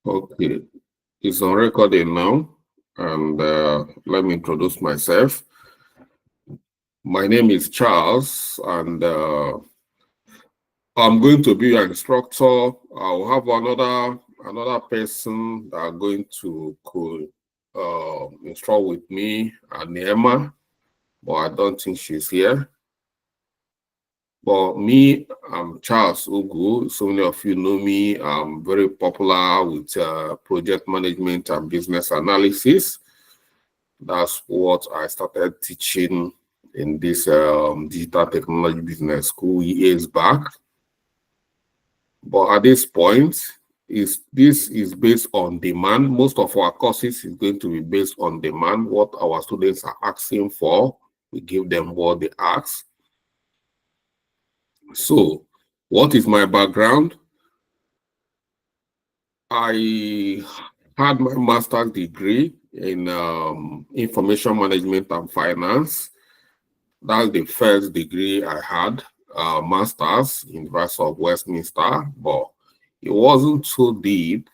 Okay, it's on recording now, and let me introduce myself. My name is Charles, and I'm going to be an instructor. I'll have another person that are going to instruct with me, Anema, but I don't think she's here. But me, I'm Charles Ugu. So many of you know me. I'm very popular with project management and business analysis. That's what I started teaching in this digital technology business school years back. But at this point, this is based on demand. Most of our courses is going to be based on demand. What our students are asking for, we give them what they ask. So, what is my background? I had my master's degree in information management and finance. That's the first degree I had, master's in University of Westminster, but it wasn't so deep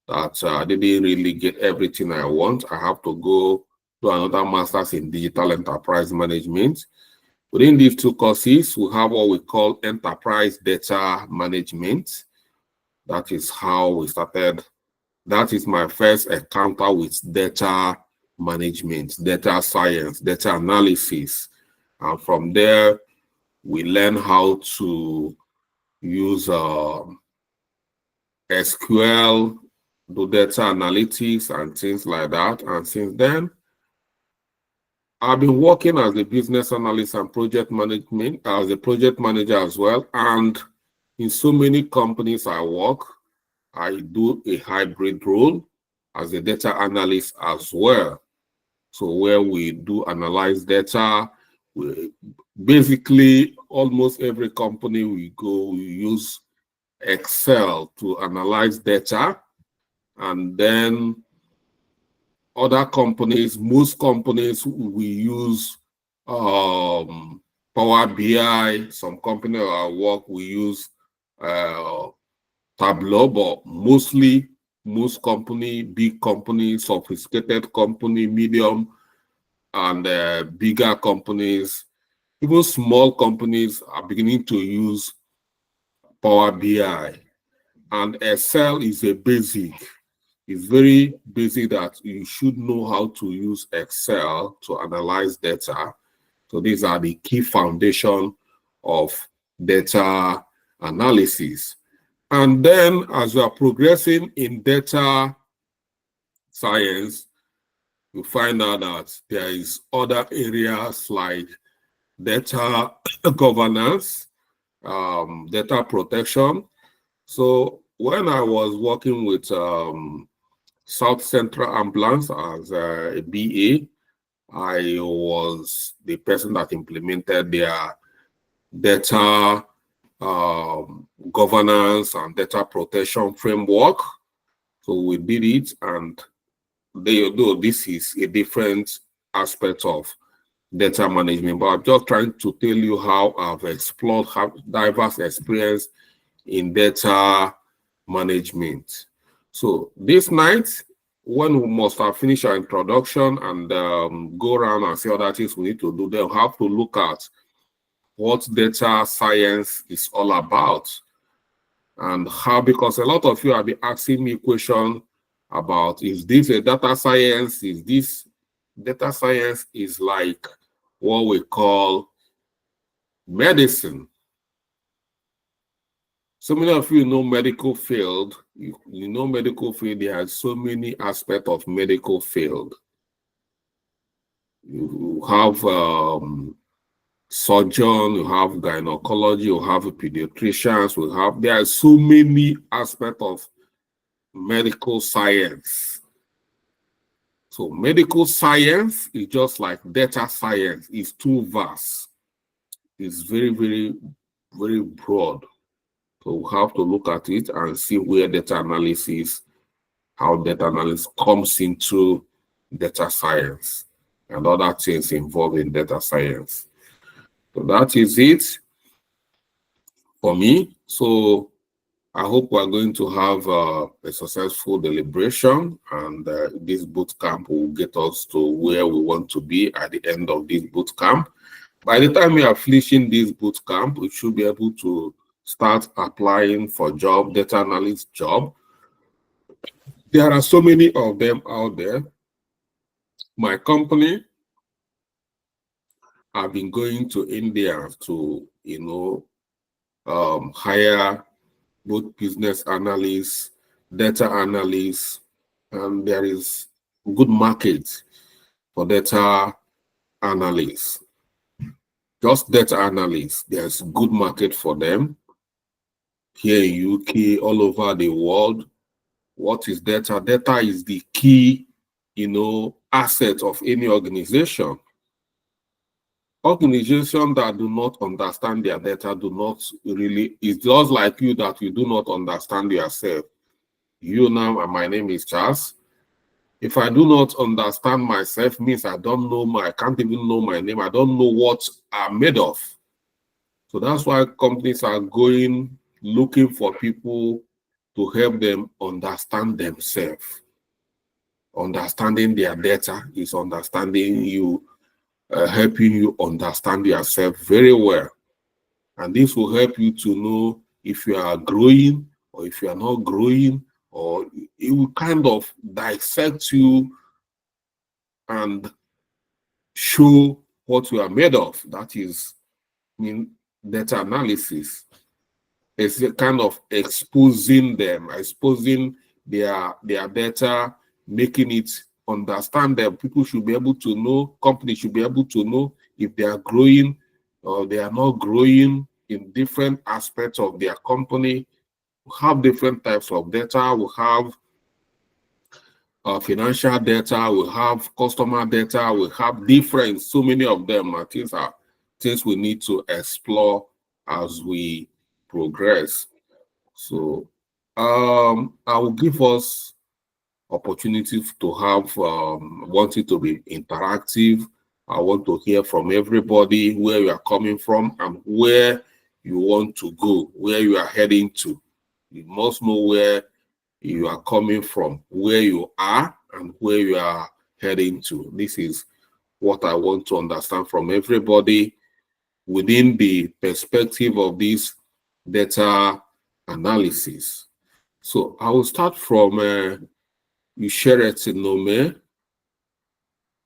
that I didn't really get everything I want. I have to go do another master's in digital enterprise management. Within these two courses, we have what we call enterprise data management. That is how we started. That is my first encounter with data management, data science, data analysis. And from there, we learn how to use SQL, do data analytics and things like that. And since then, I've been working as a business analyst and project management, as a project manager as well. And in so many companies I work, I do a hybrid role as a data analyst as well. So where we do analyze data, basically almost every company we go, we use Excel to analyze data. And then other companies, most companies, we use Power BI. Some companies I work, we use Tableau, but mostly most company, big company, sophisticated company, medium and bigger companies, even small companies are beginning to use Power BI. And Excel is a basic. It's very basic that you should know how to use Excel to analyze data. So these are the key foundation of data analysis. And then as we are progressing in data science, you find out that there is other areas like data governance, data protection. So when I was working with South Central Ambulance as a BA, I was the person that implemented their data governance and data protection framework. So we did it, and though this is a different aspect of data management, but I'm just trying to tell you how I've explored diverse experience in data management. So this night, when we must have finished our introduction and go around and see other things we need to do, then we have to look at what data science is all about and how, because a lot of you have been asking me questions about, is this a data science? Is this data science is like what we call medicine. So many of you know medical field. You know medical field, there are so many aspects of medical field. You have surgeon, you have gynecology, you have pediatricians, there are so many aspects of medical science. So medical science is just like data science. It's too vast. It's very, very, very broad. So we have to look at it and see where data analysis, how data analysis comes into data science and other things involved in data science. So that is it for me. So I hope we're going to have a successful deliberation, and this boot camp will get us to where we want to be at the end of this boot camp. By the time we are finishing this boot camp, we should be able to start applying for job, data analyst job. There are so many of them out there. My company, I've been going to India to, hire both business analysts, data analysts, and there is good market for data analysts. Just data analysts, there's good market for them here in UK, all over the world. What is data? Data is the key, asset of any organization. Organizations that do not understand their data do not really, it's just like you that you do not understand yourself. You now, my name is Charles. If I do not understand myself, means I can't even know my name. I don't know what I'm made of. So that's why companies are looking for people to help them understand themselves. Understanding their data is understanding you, helping you understand yourself very well. And this will help you to know if you are growing or if you are not growing, or it will kind of dissect you and show what you are made of. That is, data analysis. It's a kind of exposing their data, making it understand them. People should be able to know, companies should be able to know if they are growing or they are not growing in different aspects of their company. We have different types of data. We have financial data, we have customer data, we have different, so many of them are things we need to explore as we progress. So I will give us opportunity to have, want it to be interactive. I want to hear from everybody where you are coming from and where you want to go, where you are heading to. You must know where you are coming from, where you are, and where you are heading to. This is what I want to understand from everybody within the perspective of this data analysis. So I will start from Usheret Nome,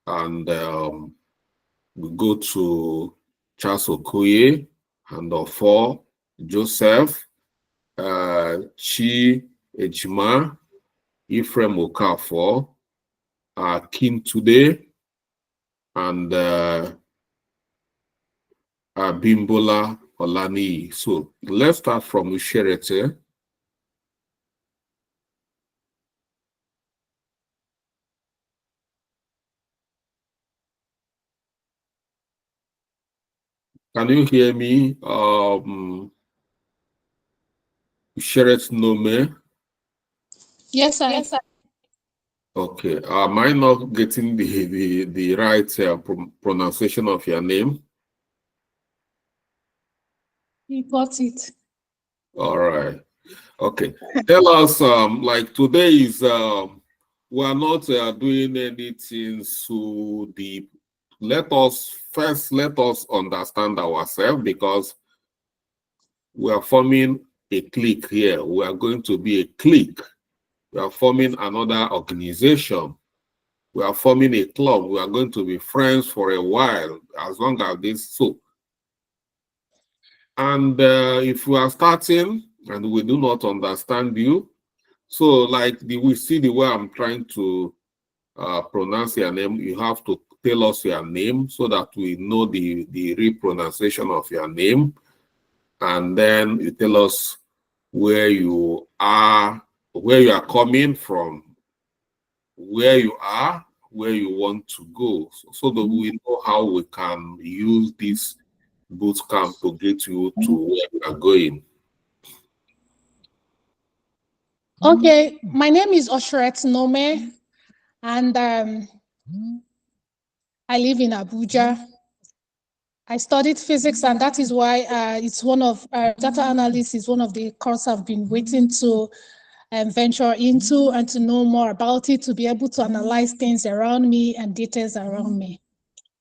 and we go to Charles Okoye, and Ofo, Joseph, Chi Ejima, Ephraim Okafor, Kim Today, and Bimbola Olani. So let's start from Usherete. Can you hear me? Usheret Nome. Yes, sir. Yes, sir. Okay. Am I not getting the right pronunciation of your name? You got it. All right. Okay. Tell us, like today is, we are not doing anything so deep. Let us understand ourselves, because we are forming a clique here. We are going to be a clique. We are forming another organization. We are forming a club. We are going to be friends for a while, as long as this. So, and if we are starting and we do not understand you, so like we see the way I'm trying to pronounce your name, you have to tell us your name so that we know the real pronunciation of your name. And then you tell us where you are coming from, where you are, where you want to go, so that we know how we can use this boot camp to get you to where you are going. Okay, my name is Oshret Nome, and I live in Abuja. I studied physics, and that is why it's one of data analysis is one of the courses I've been waiting to venture into and to know more about it, to be able to analyze things around me and details around me.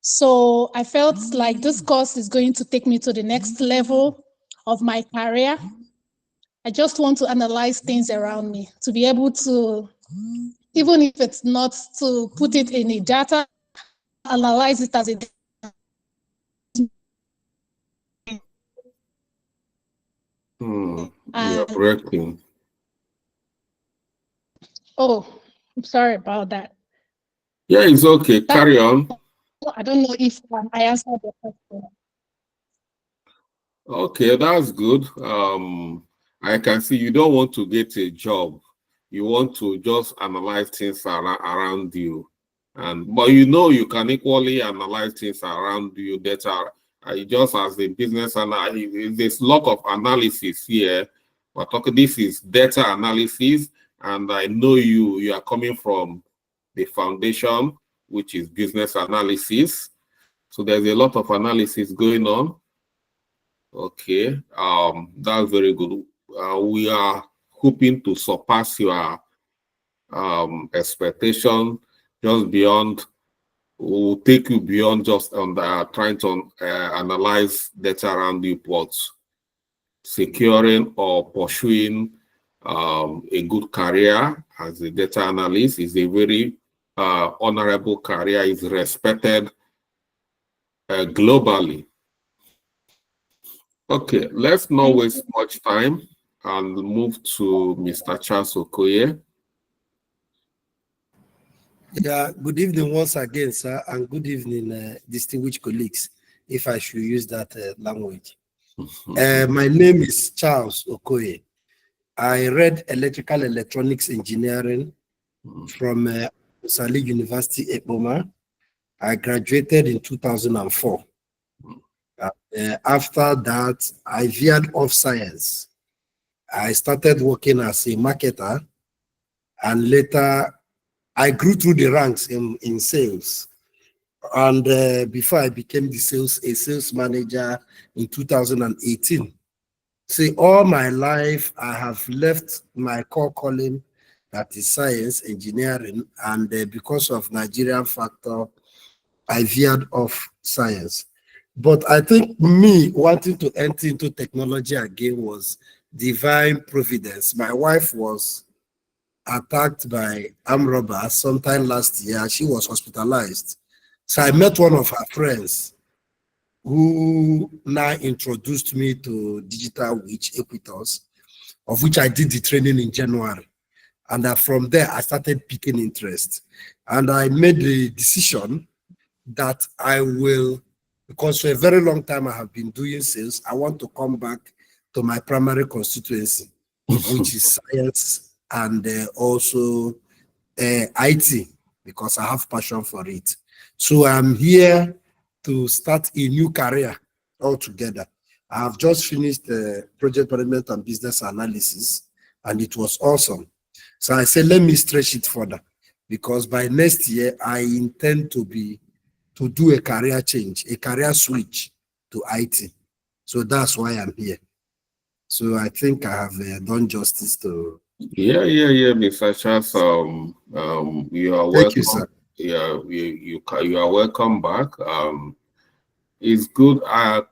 So I felt like this course is going to take me to the next level of my career. I just want to analyze things around me, to be able to, even if it's not to put it in a data, analyze it as a You're breaking. Oh, I'm sorry about that. Yeah, it's okay. Carry on. I don't know if I answered the question. Okay, that's good. I can see you don't want to get a job. You want to just analyze things around you. But you know you can equally analyze things around you that are just as a business analyst. There's a lot of analysis here. But this is data analysis, and I know you are coming from the foundation, which is business analysis. So there's a lot of analysis going on. Okay, that's very good. We are hoping to surpass your expectation, just beyond. We'll take you beyond just on trying to analyze data around you, but securing or pursuing a good career as a data analyst is a very honorable career. Is respected globally. Okay, let's not waste much time and move to Mr. Charles Okoye. Yeah, good evening once again, sir, and good evening, distinguished colleagues, if I should use that language. My name is Charles Okoye. I read electrical electronics engineering from Sali University, Eboma. I graduated in 2004. After that, I veered off science. I started working as a marketer, and later I grew through the ranks in sales. And before I became a sales manager in 2018. See, all my life, I have left my core calling, that is science, engineering, and because of Nigerian factor, I veered off science. But I think me wanting to enter into technology again was divine providence. My wife was attacked by armed robbers sometime last year. She was hospitalized. So I met one of her friends who now introduced me to Digital Witch Equitos, of which I did the training in January. And from there, I started picking interest. And I made the decision that I will, because for a very long time I have been doing sales, I want to come back to my primary constituency, which is science and also IT, because I have passion for it. So I'm here to start a new career altogether. I have just finished project management and business analysis, and it was awesome. So I said, let me stretch it further, because by next year, I intend to do a career change, a career switch to IT. So that's why I'm here. So I think I have done justice to. Yeah, Mr. Charles. You are welcome. Thank you, sir. Yeah, you are welcome back. It's good.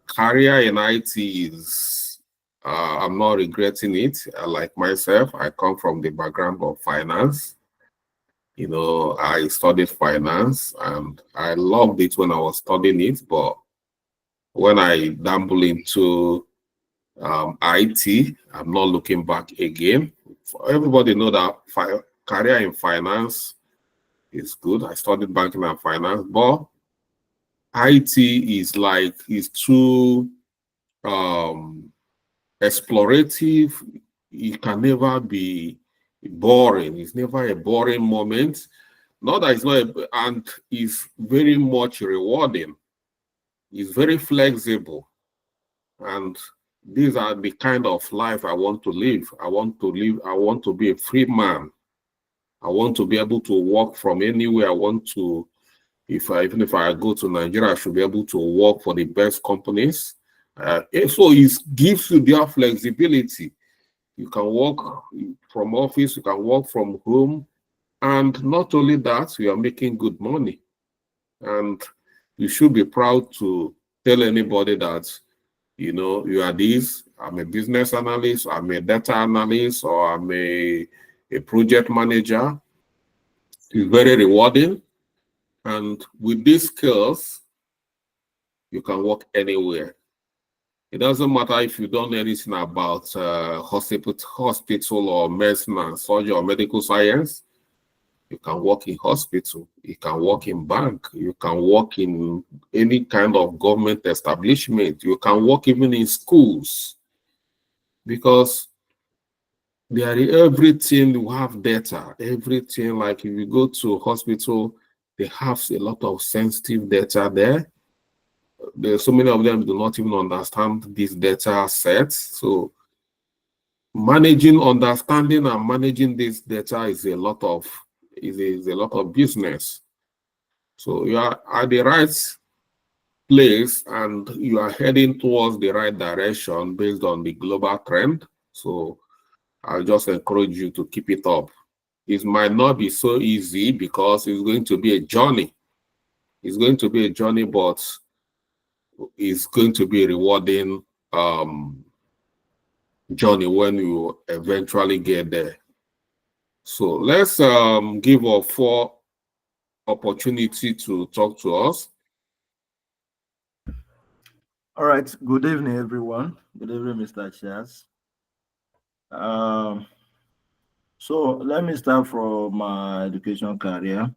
Career in IT is. I'm not regretting it. Like myself, I come from the background of finance. You know, I studied finance and I loved it when I was studying it. But when I dabble into IT, I'm not looking back again. Everybody know that career in finance is good. I studied banking and finance, but IT is too explorative. It can never be boring. It's never a boring moment. Not that it's not, and it's very much rewarding. It's very flexible, and these are the kind of life I want to live. I want to be a free man. I want to be able to work from anywhere I want to, Even if I go to Nigeria, I should be able to work for the best companies. So it gives you their flexibility. You can work from office, you can work from home, and not only that, you are making good money. And you should be proud to tell anybody that, you know, you are this, I'm a business analyst, I'm a data analyst, or I'm a project manager. It's very rewarding. And with these skills, you can work anywhere. It doesn't matter if you don't know anything about hospital or medicine and surgery or medical science. You can work in hospital, you can work in bank, you can work in any kind of government establishment, you can work even in schools, because there is everything. You have data, everything. Like if you go to hospital, they have a lot of sensitive data there. There's so many of them do not even understand these data sets. So understanding and managing this data is a lot of business. So you are at the right place and you are heading towards the right direction based on the global trend. So I'll just encourage you to keep it up. It might not be so easy because it's going to be a journey. It's going to be a journey, but it's going to be a rewarding journey when you eventually get there. So let's give a 4 opportunity to talk to us. All right. Good evening, everyone. Good evening, Mr. Chas. So let me start from my education career.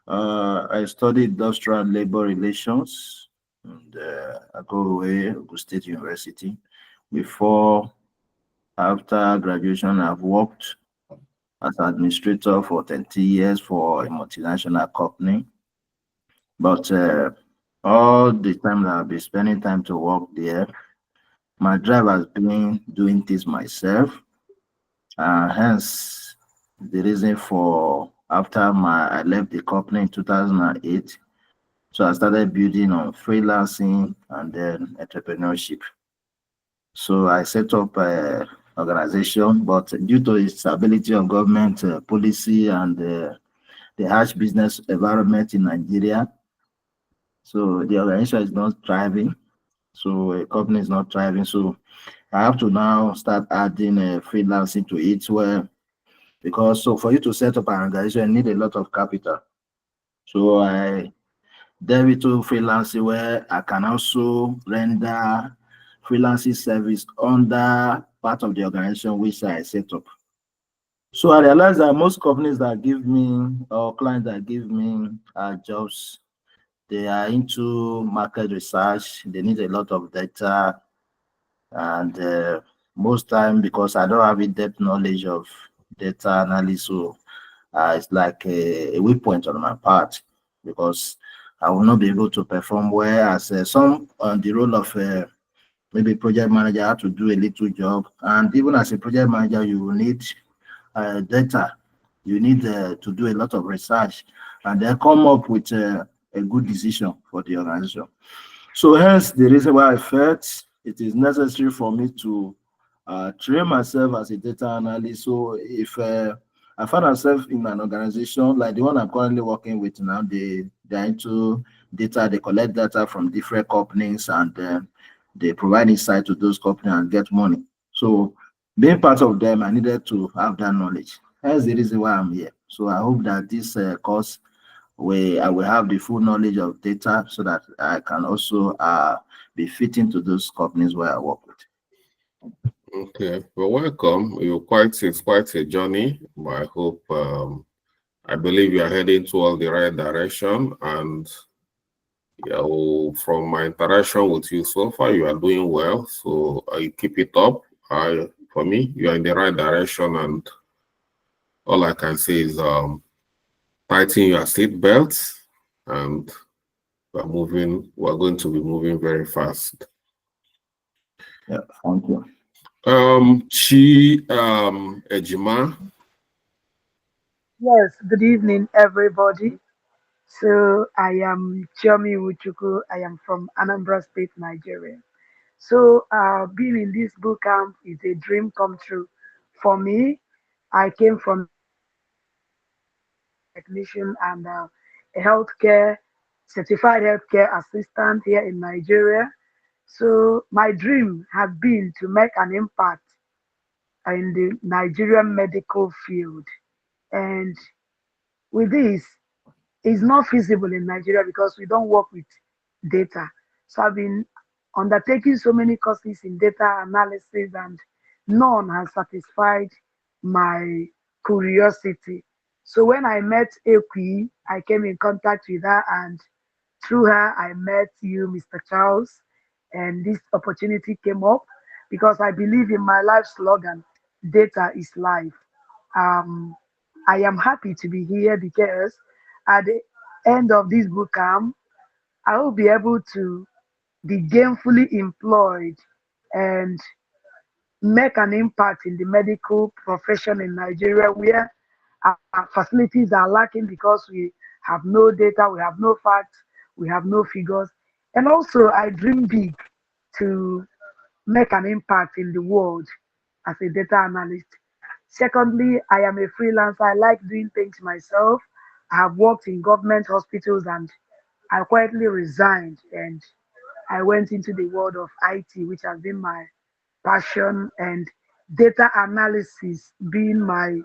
I studied industrial and labor relations and Agowe, Ogun State University. After graduation, I've worked as administrator for 20 years for a multinational company. But all the time that I've been spending time to work there, my drive has been doing things myself. Hence, the reason for after I left the company in 2008, so I started building on freelancing and then entrepreneurship. So I set up an organization, but due to the stability of government policy and the harsh business environment in Nigeria, so the organization is not thriving. So a company is not thriving. So I have to now start adding freelancing to it, because for you to set up an organization, you need a lot of capital. So I delve into freelancing where I can also render freelancing service under part of the organization which I set up. So I realized that most companies that give me or clients that give me jobs, they are into market research. They need a lot of data, and most time because I don't have in-depth knowledge of data analysis, so it's like a weak point on my part because I will not be able to perform well as some on the role of maybe project manager. I have to do a little job, and even as a project manager, you will need data. You need to do a lot of research and then come up with a good decision for the organization. So hence the reason why I felt it is necessary for me to train myself as a data analyst. So if I find myself in an organization like the one I'm currently working with now, they're into data. They collect data from different companies and they provide insight to those companies and get money. So being part of them, I needed to have that knowledge. That's the reason why I'm here. So I hope that this course where I will have the full knowledge of data so that I can also be fitting to those companies where I work with. Okay, well, welcome. It's quite a journey, but I hope, I believe you are heading towards the right direction. And yeah, well, from my interaction with you so far, you are doing well. So I keep it up. For me, you are in the right direction, and all I can say is tighten your seat belts, and we're going to be moving very fast. Yeah, thank you. Ejima. Yes, good evening, everybody. So I am Chiomi Uchuku. I am from Anambra State, Nigeria. So being in this boot camp is a dream come true for me. I came from technician and a healthcare certified healthcare assistant here in Nigeria. So my dream has been to make an impact in the Nigerian medical field. And with this, it's not feasible in Nigeria because we don't work with data. So I've been undertaking so many courses in data analysis, and none has satisfied my curiosity. So when I met Equi, I came in contact with her, and through her, I met you, Mr. Charles, and this opportunity came up because I believe in my life slogan, data is life. Um, I am happy to be here because at the end of this boot camp, I will be able to be gainfully employed and make an impact in the medical profession in Nigeria, where our facilities are lacking because we have no data, we have no facts, we have no figures. And also, I dream big to make an impact in the world as a data analyst. Secondly, I am a freelancer. I like doing things myself. I have worked in government hospitals, and I quietly resigned and I went into the world of IT, which has been my passion, and data analysis being my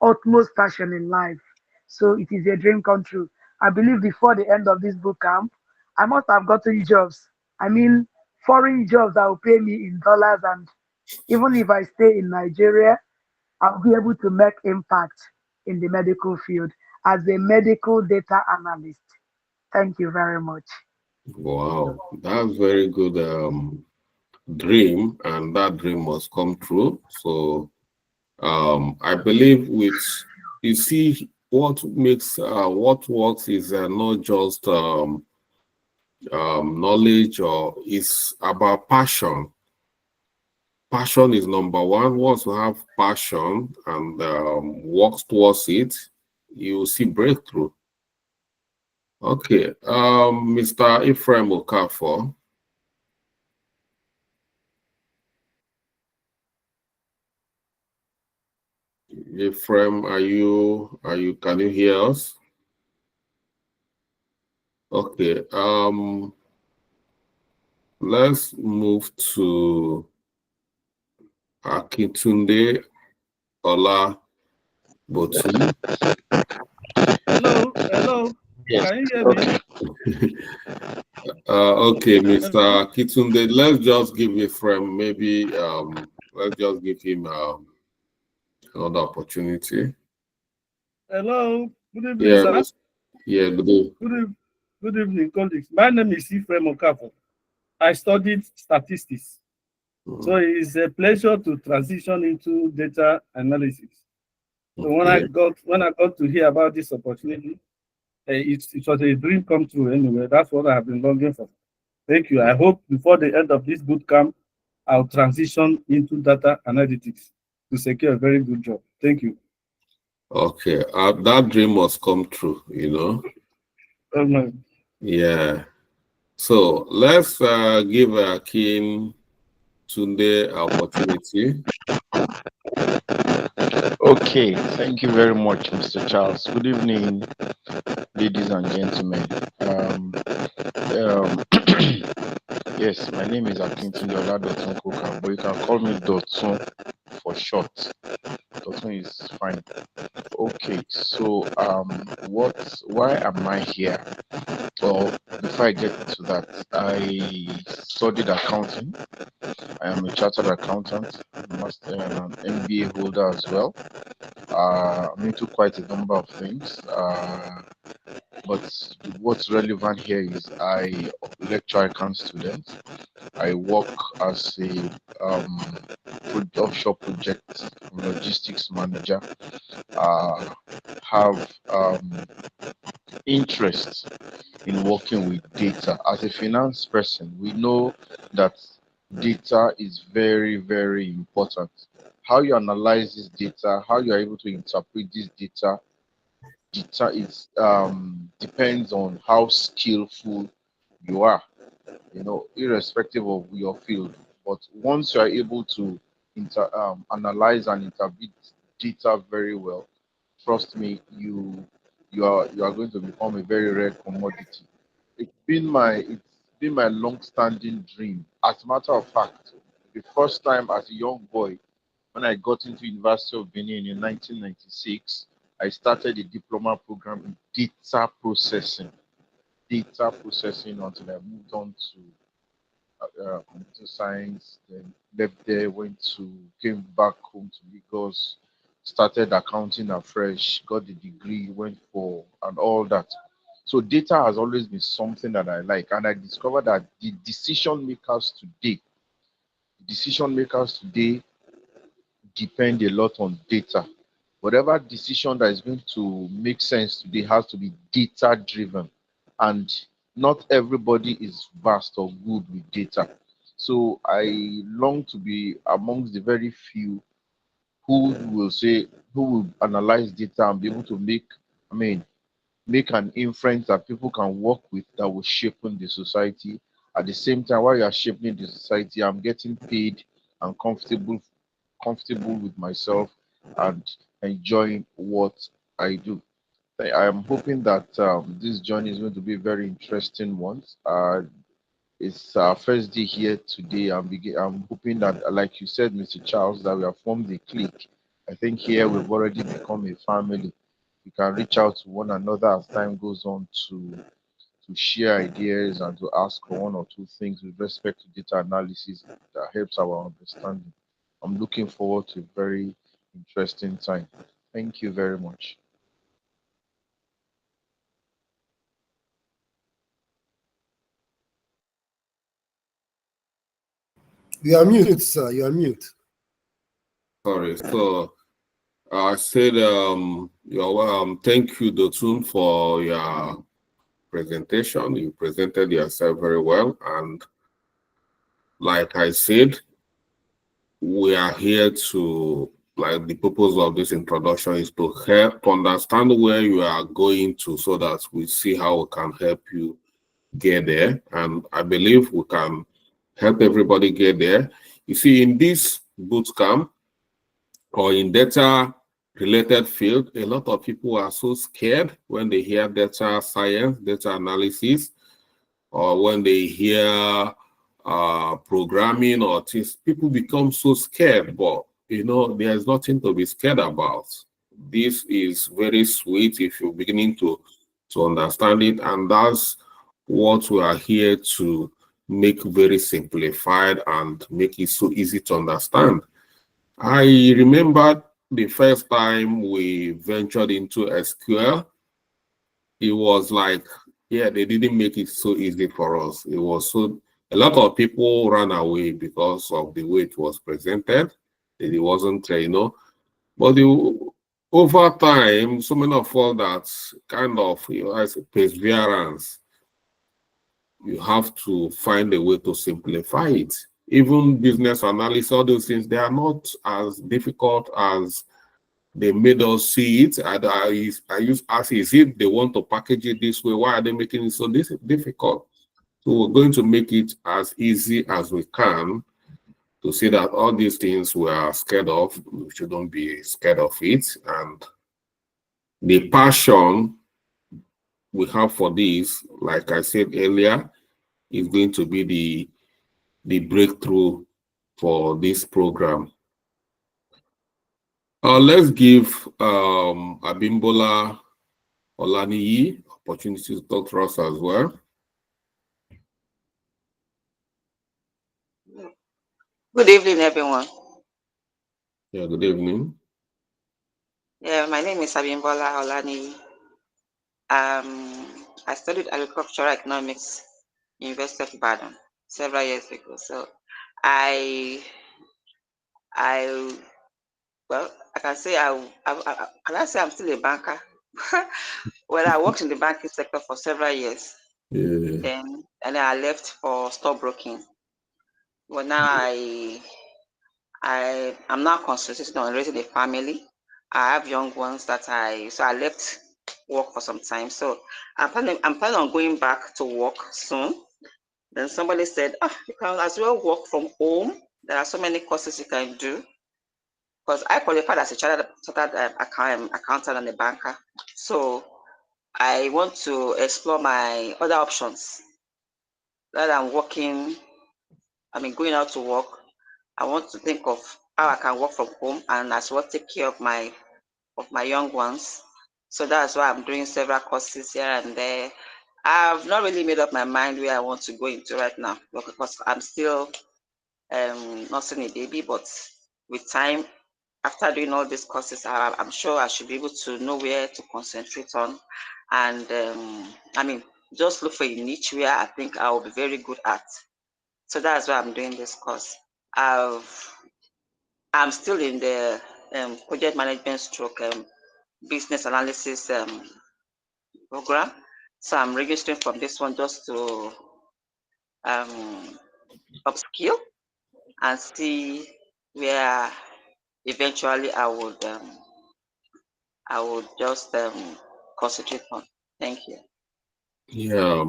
utmost passion in life. So it is a dream come true. I believe before the end of this boot camp, I must have gotten jobs. I mean, foreign jobs that will pay me in dollars. And even if I stay in Nigeria, I'll be able to make impact in the medical field as a medical data analyst. Thank you very much. Wow, that's very good dream, and that dream must come true. So I believe with, you see, what makes what works is not just knowledge, or it's about passion. Passion is number one. Once you have passion and works towards it, you will see breakthrough. Okay, Mr. Ephraim Okafor. Ephraim, can you hear us? Okay, let's move to Akintunde Ola Botu. Hello. Yes. Can you hear me? Okay, Mr. Akintunde, let's just give Ephraim let's just give him another opportunity. Hello. Good evening, Yeah, sir. yeah, good evening. Good evening, colleagues. My name is Ephraim Okafor. I studied statistics. So it's a pleasure to transition into data analysis. So when I got to hear about this opportunity, it was a dream come true anyway. That's what I have been longing for. Thank you. I hope before the end of this boot camp, I'll transition into data analytics to secure a very good job. Thank you. Okay, that dream must come true, you know. Yeah. So let's give Akin Tunde opportunity. Okay, thank you very much, Mr. Charles. Good evening, ladies and gentlemen. Yes, my name is Akintunde Oladotun Koka, but you can call me Dotun for short. Dotun is fine. Okay, so why am I here? Well, before I get to that, I studied accounting. I am a chartered accountant, master and an MBA holder as well. I'm into quite a number of things, but what's relevant here is I lecture account students. I work as a offshore project logistics manager. Have interest in working with data. As a finance person, we know that data is very, very important. How you analyze this data, how you are able to interpret this data depends on how skillful you are, irrespective of your field. But once you are able to analyze and interpret data very well, trust me, you are going to become a very rare commodity. It's been my long-standing dream. As a matter of fact, the first time as a young boy, when I got into University of Benin in 1996, I started a diploma program in data processing until I moved on to computer science, then left there, came back home to Lagos, started accounting afresh, got the degree, went for and all that. So data has always been something that I like, and I discovered that the decision makers today depend a lot on data. Whatever decision that is going to make sense today has to be data driven, and not everybody is vast or good with data. So I long to be amongst the very few who will analyze data and be able to make an inference that people can work with, that will shape the society. At the same time, while you are shaping the society, I'm getting paid and comfortable with myself and enjoying what I do. I am hoping that this journey is going to be a very interesting one. It's our first day here today. I'm hoping that, like you said, Mr. Charles, that we have formed a clique. I think here we've already become a family. We can reach out to one another as time goes on to share ideas and to ask for one or two things with respect to data analysis that helps our understanding. I'm looking forward to a very interesting time. Thank you very much. You are mute, sir. You are mute. Sorry. So I said, thank you, Dotun, for your presentation. You presented yourself very well. And like I said, we are here to, like, the purpose of this introduction is to help understand where you are going to so that we see how we can help you get there. And I believe we can help everybody get there. You see, in this boot camp or in data related field, a lot of people are so scared when they hear data science, data analysis, or when they hear programming or things. People become so scared, but there's nothing to be scared about. This is very sweet if you're beginning to understand it, and that's what we are here to make very simplified and make it so easy to understand. I remember the first time we ventured into SQL, it was like, yeah, they didn't make it so easy for us. It was so, a lot of people ran away because of the way it was presented. It wasn't, but over time, so many of us that kind of, as perseverance, you have to find a way to simplify it. Even business analysis, all those things, they are not as difficult as they made us see it. I use ask, is it they want to package it this way? Why are they making it so difficult? So we're going to make it as easy as we can to see that all these things we are scared of, we shouldn't be scared of it. And the passion we have for this, like I said earlier, is going to be the breakthrough for this program. Let's give Abimbola Olaniyi opportunity to talk to us as well. Good evening, everyone. Yeah, good evening. Yeah, my name is Abimbola Olani. I studied agricultural economics, University of Ibadan, several years ago. So I well, I can say can I say I'm still a banker? Well, I worked in the banking sector for several years. Yeah. Then I left for stockbroking. Well, now I'm now concentrating on raising a family. I have young ones so I left work for some time. So I'm planning on going back to work soon. Then somebody said, you can as well work from home. There are so many courses you can do. Because I qualified as a chartered accountant and a banker. So I want to explore my other options. Rather than going out to work, I want to think of how I can work from home and as well take care of my young ones. So that's why I'm doing several courses here and there. I've not really made up my mind where I want to go into right now because I'm still nursing a baby, but with time, after doing all these courses, I'm sure I should be able to know where to concentrate on. And just look for a niche where I think I will be very good at. So that's why I'm doing this course. I'm still in the project management stroke business analysis program. So I'm registering from this one just to upskill and see where eventually I would just concentrate on. Thank you. Yeah,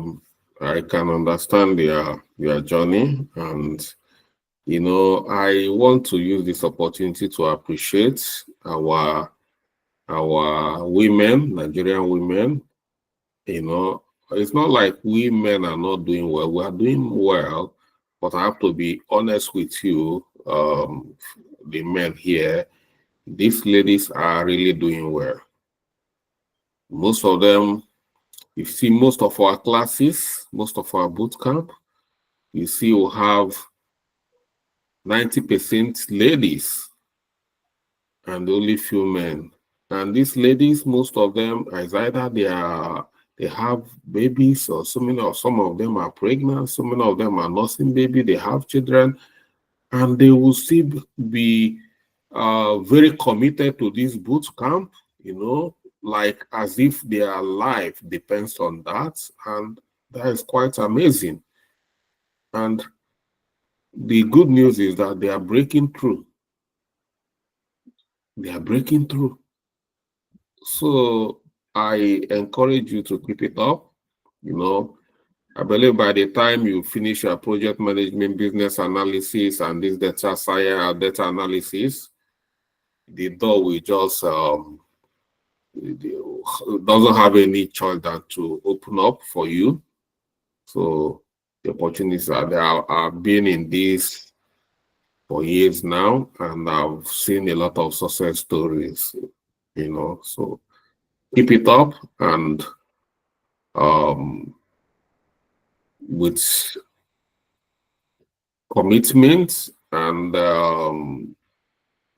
I can understand your journey, and I want to use this opportunity to appreciate our women, Nigerian women. It's not like we men are not doing well. We are doing well, but I have to be honest with you, the men here. These ladies are really doing well. Most of them, you see, most of our classes, most of our boot camp, you see, we have 90% ladies and only few men. And these ladies, most of them is either they have babies, or some of them are pregnant, some of them are nursing baby, they have children, and they will still be very committed to this boot camp, like as if their life depends on that. And that is quite amazing. And the good news is that they are breaking through. They are breaking through. So I encourage you to keep it up. I believe by the time you finish your project management, business analysis, and this data science, data analysis, the door will just doesn't have any choice than to open up for you. So the opportunities are there. I've been in this for years now, and I've seen a lot of success stories. So keep it up, and with commitment and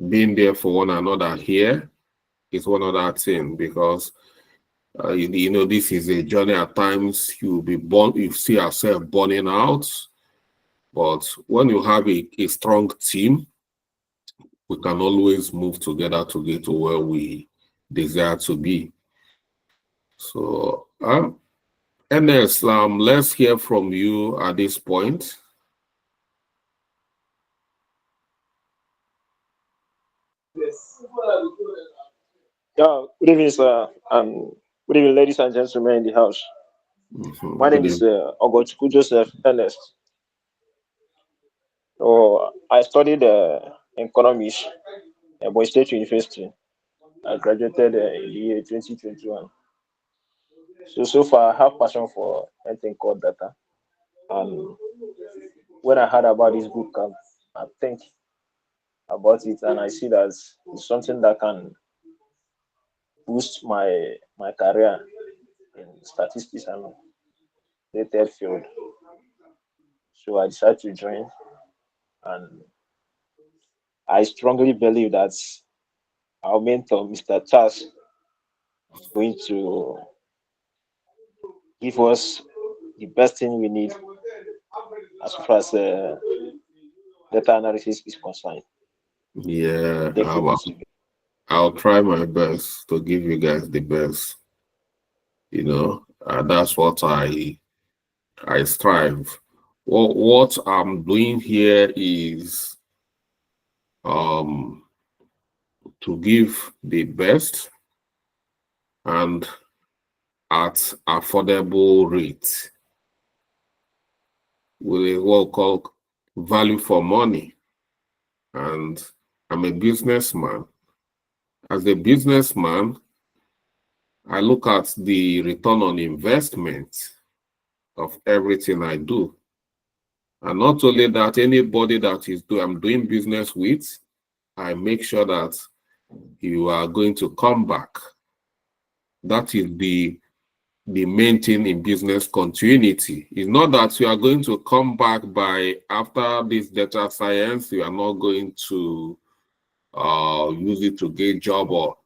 being there for one another here is one other thing, because this is a journey. At times you see yourself burning out, but when you have a strong team, we can always move together to get to where we desire to be. So Ernest, let's hear from you at this point. Yeah, good evening, sir, and good evening, ladies and gentlemen in the house. My name is Ogochukwu Joseph Ernest. So I studied economics at Boy State University. I graduated in the year 2021. So far, I have passion for anything called data. And when I heard about this boot camp, I think about it, and I see that it's something that can boost my career in statistics and related field. So I decided to join, and I strongly believe that our mentor, Mr. Charles, is going to give us the best thing we need as far as data analysis is concerned. Yeah, I'll try my best to give you guys the best. That's what I strive. What I'm doing here is to give the best, and at affordable rates with what we call value for money. And I'm a businessman. As a businessman, I look at the return on investment of everything I do. And not only that, anybody that I'm doing business with, I make sure that you are going to come back. That is the main thing in business continuity. It's not that you are going to come back by after this data science, you are not going to use it to get job, or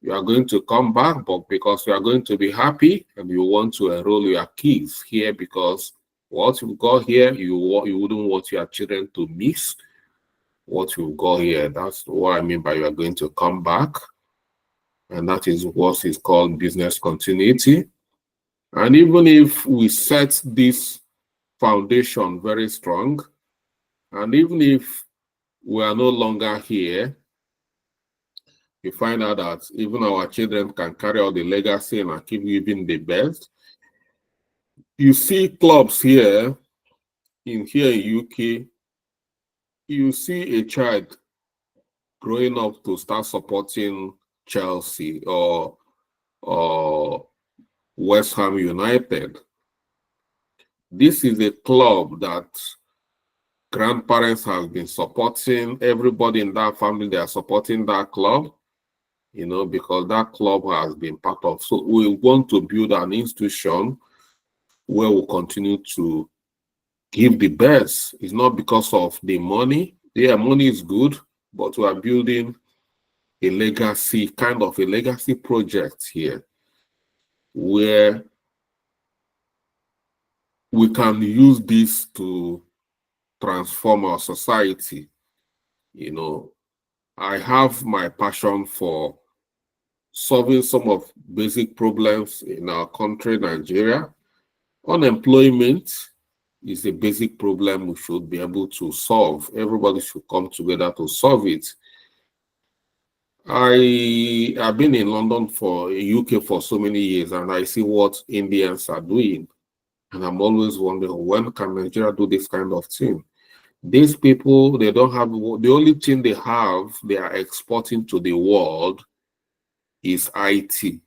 you are going to come back, but because you are going to be happy and you want to enroll your kids here, because what you've got here, you wouldn't want your children to miss what you've got here. That's what I mean by you are going to come back. And that is what is called business continuity. And even if we set this foundation very strong, and even if we are no longer here, you find out that even our children can carry out the legacy and keep giving the best. You see clubs here in UK, you see a child growing up to start supporting Chelsea or West Ham United. This is a club that grandparents have been supporting. Everybody in that family, they are supporting that club, because that club has been part of. So we want to build an institution where we'll continue to give the best. It's not because of the money. Yeah, money is good, but we are building a legacy, kind of a legacy project here, where we can use this to transform our society. I have my passion for solving some of basic problems in our country, Nigeria. Unemployment is a basic problem we should be able to solve. Everybody should come together to solve it. I have been in London for UK for so many years, and I see what Indians are doing. And I'm always wondering, when can Nigeria do this kind of thing? These people, they don't have, the only thing they have, they are exporting to the world is IT.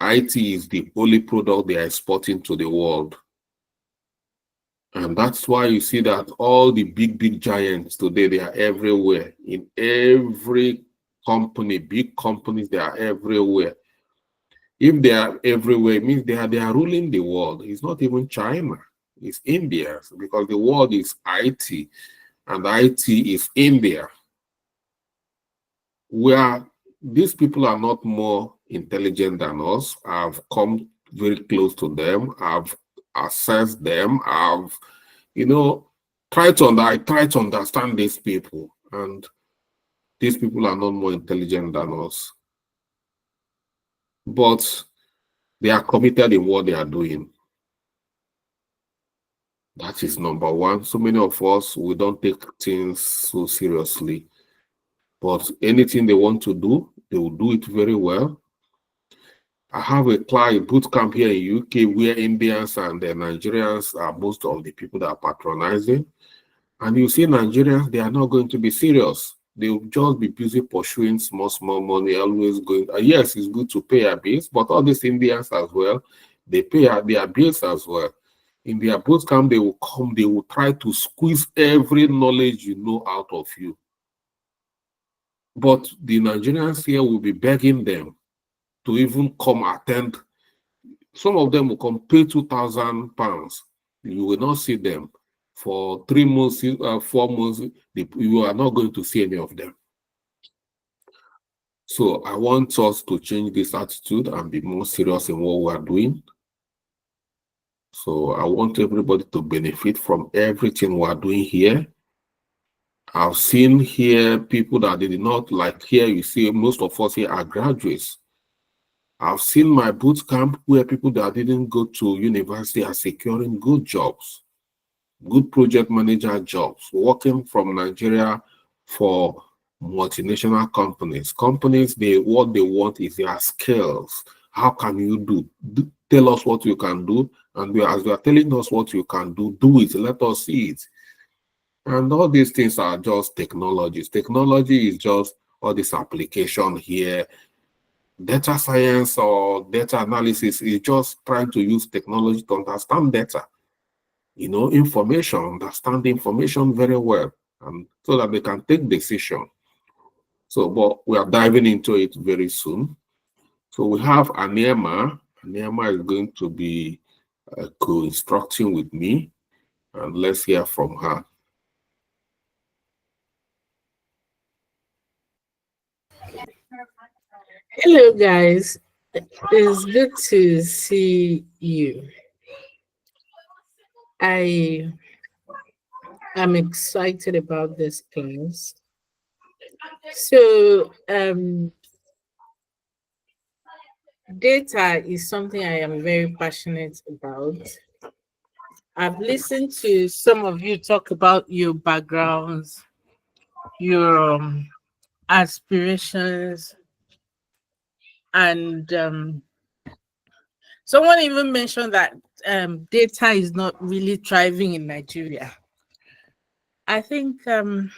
IT is the only product they are exporting to the world. And that's why you see that all the big giants today, they are everywhere. In every company, big companies, they are everywhere. If they are everywhere, it means they are ruling the world. It's not even China, it's India, because the world is IT, and IT is India. These people are not more intelligent than us. I've come very close to them. I've assessed them. I try to understand these people, and these people are not more intelligent than us. But they are committed in what they are doing. That is number one. So many of us, we don't take things so seriously. But anything they want to do, they will do it very well. I have a client bootcamp here in UK where Indians and the Nigerians are most of the people that are patronizing. And you see Nigerians, they are not going to be serious. They will just be busy pursuing small money, always going. Yes, it's good to pay a bills, but all these Indians as well, they pay their bills as well. In their bootcamp, they will come, they will try to squeeze every knowledge you know out of you. But the Nigerians here will be begging them to even come attend. Some of them will come pay £2,000. You will not see them for 3 months, 4 months. You are not going to see any of them. So I want us to change this attitude and be more serious in what we are doing. So I want everybody to benefit from everything we are doing here. I've seen here people that they did not like here. You see, most of us here are graduates. I've seen my boot camp where people that didn't go to university are securing good jobs, good project manager jobs, working from Nigeria for multinational companies. Companies, what they want is their skills. How can you do? Tell us what you can do. And as you are telling us what you can do it. Let us see it. And all these things are just technologies. Technology is just all this application here. Data science or data analysis is just trying to use technology to understand data. Information, understand information very well, and so that they can take decision. So, but we are diving into it very soon. So we have Anema. Anema is going to be co-instructing with me, and let's hear from her. Hello, guys. It's good to see you. I am excited about this class. So, data is something I am very passionate about. I've listened to some of you talk about your backgrounds, your aspirations, and someone even mentioned that data is not really thriving in Nigeria. I think I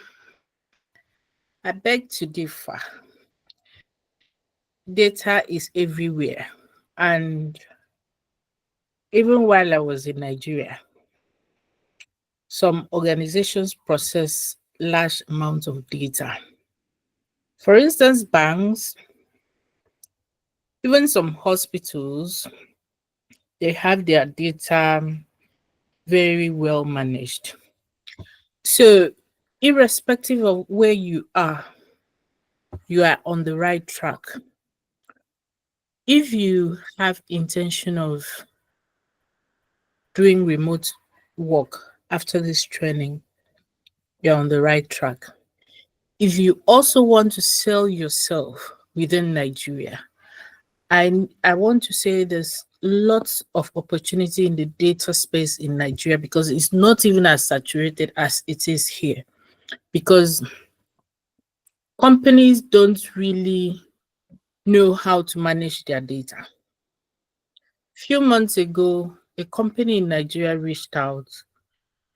beg to differ. Data is everywhere. And even while I was in Nigeria, some organizations process large amounts of data. For instance, banks, even some hospitals, they have their data very well managed. So, irrespective of where you are on the right track. If you have intention of doing remote work after this training, you're on the right track. If you also want to sell yourself within Nigeria, I want to say there's lots of opportunity in the data space in Nigeria because it's not even as saturated as it is here. Because companies don't really know how to manage their data. A few months ago, a company in Nigeria reached out.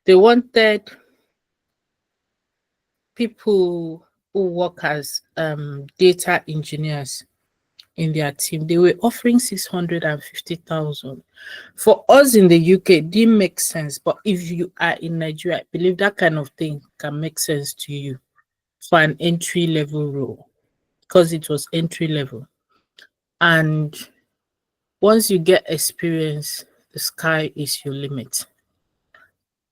They wanted people who work as data engineers in their team. They were offering 650,000. For us in the UK, it didn't make sense. But if you are in Nigeria, I believe that kind of thing can make sense to you for an entry-level role, because it was entry-level. And once you get experience, the sky is your limit.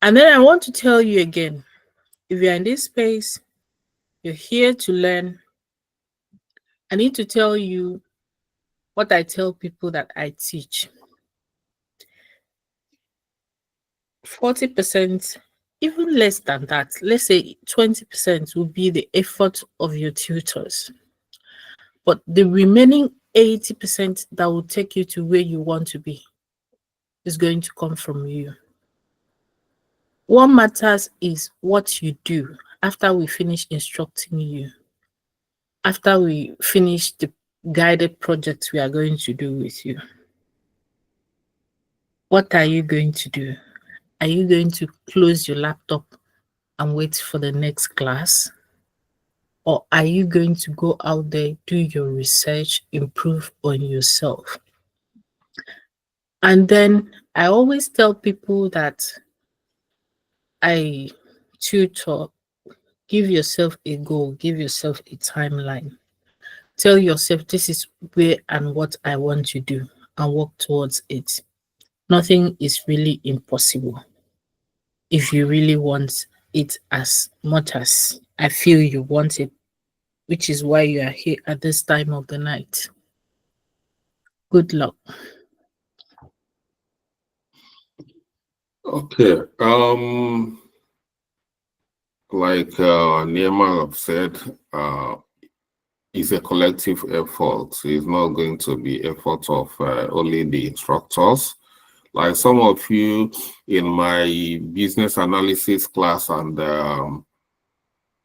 And then I want to tell you again, if you're in this space, you're here to learn, I need to tell you what I tell people that I teach. 40%, even less than that, let's say 20% will be the effort of your tutors. But the remaining 80% that will take you to where you want to be is going to come from you. What matters is what you do after we finish instructing you, after we finish the guided projects we are going to do with you. What are you going to do? Are you going to close your laptop and wait for the next class? Or are you going to go out there, do your research, improve on yourself? And then I always tell people that I tutor, give yourself a goal, give yourself a timeline. Tell yourself this is where and what I want to do and work towards it. Nothing is really impossible if you really want it as much as I feel you want it, which is why you are here at this time of the night. Good luck. Okay. Like Nehemiah have said, it's a collective effort. It's not going to be effort of only the instructors. Like some of you in my business analysis class and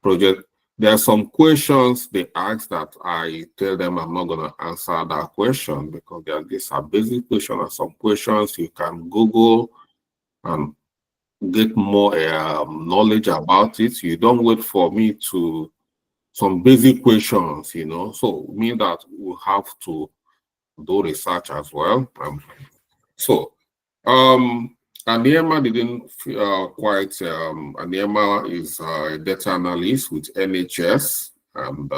project There are some questions they ask that I tell them I'm not going to answer that question because these are basic questions, and some questions you can Google and get more knowledge about it. You don't wait for me to some basic questions, you know. So mean that we have to do research as well. Aniema didn't quite. Aniema is a data analyst with NHS, and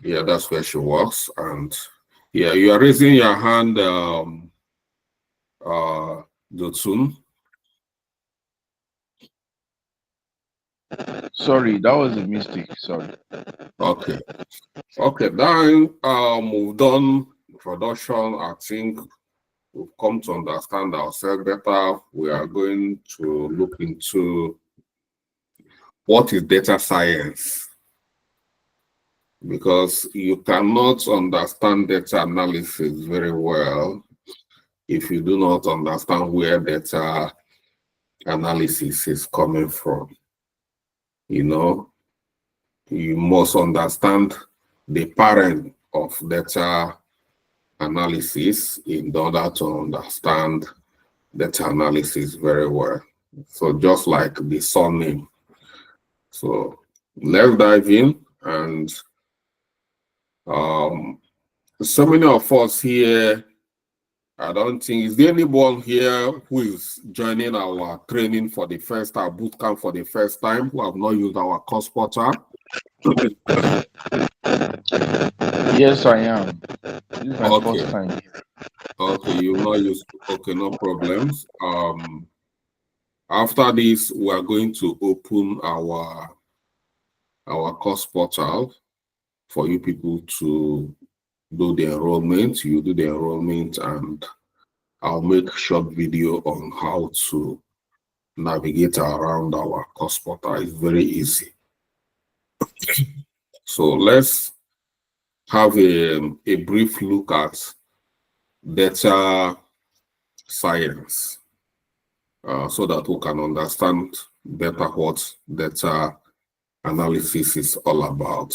yeah, that's where she works. And yeah, you are raising your hand, Dotun. Sorry, that was a mistake. Sorry. Okay. Okay. Then we've done introduction. I think we've come to understand ourselves better. We are going to look into what is data science, because you cannot understand data analysis very well if you do not understand where data analysis is coming from. You know, you must understand the parent of data analysis in order to understand data analysis very well. So just like the surname. So let's dive in. And so many of us here, I don't think, is there anyone here who is joining our training for the first time, bootcamp for the first time, who have not used our course portal? Yes, I am. This is my Okay. first time. Okay, you not use. Okay, no problems. After this, we are going to open our course portal for you people to do the enrollment. You do the enrollment, and I'll make a short video on how to navigate around our course portal. It's very easy. So let's have a brief look at data science so that we can understand better what data analysis is all about.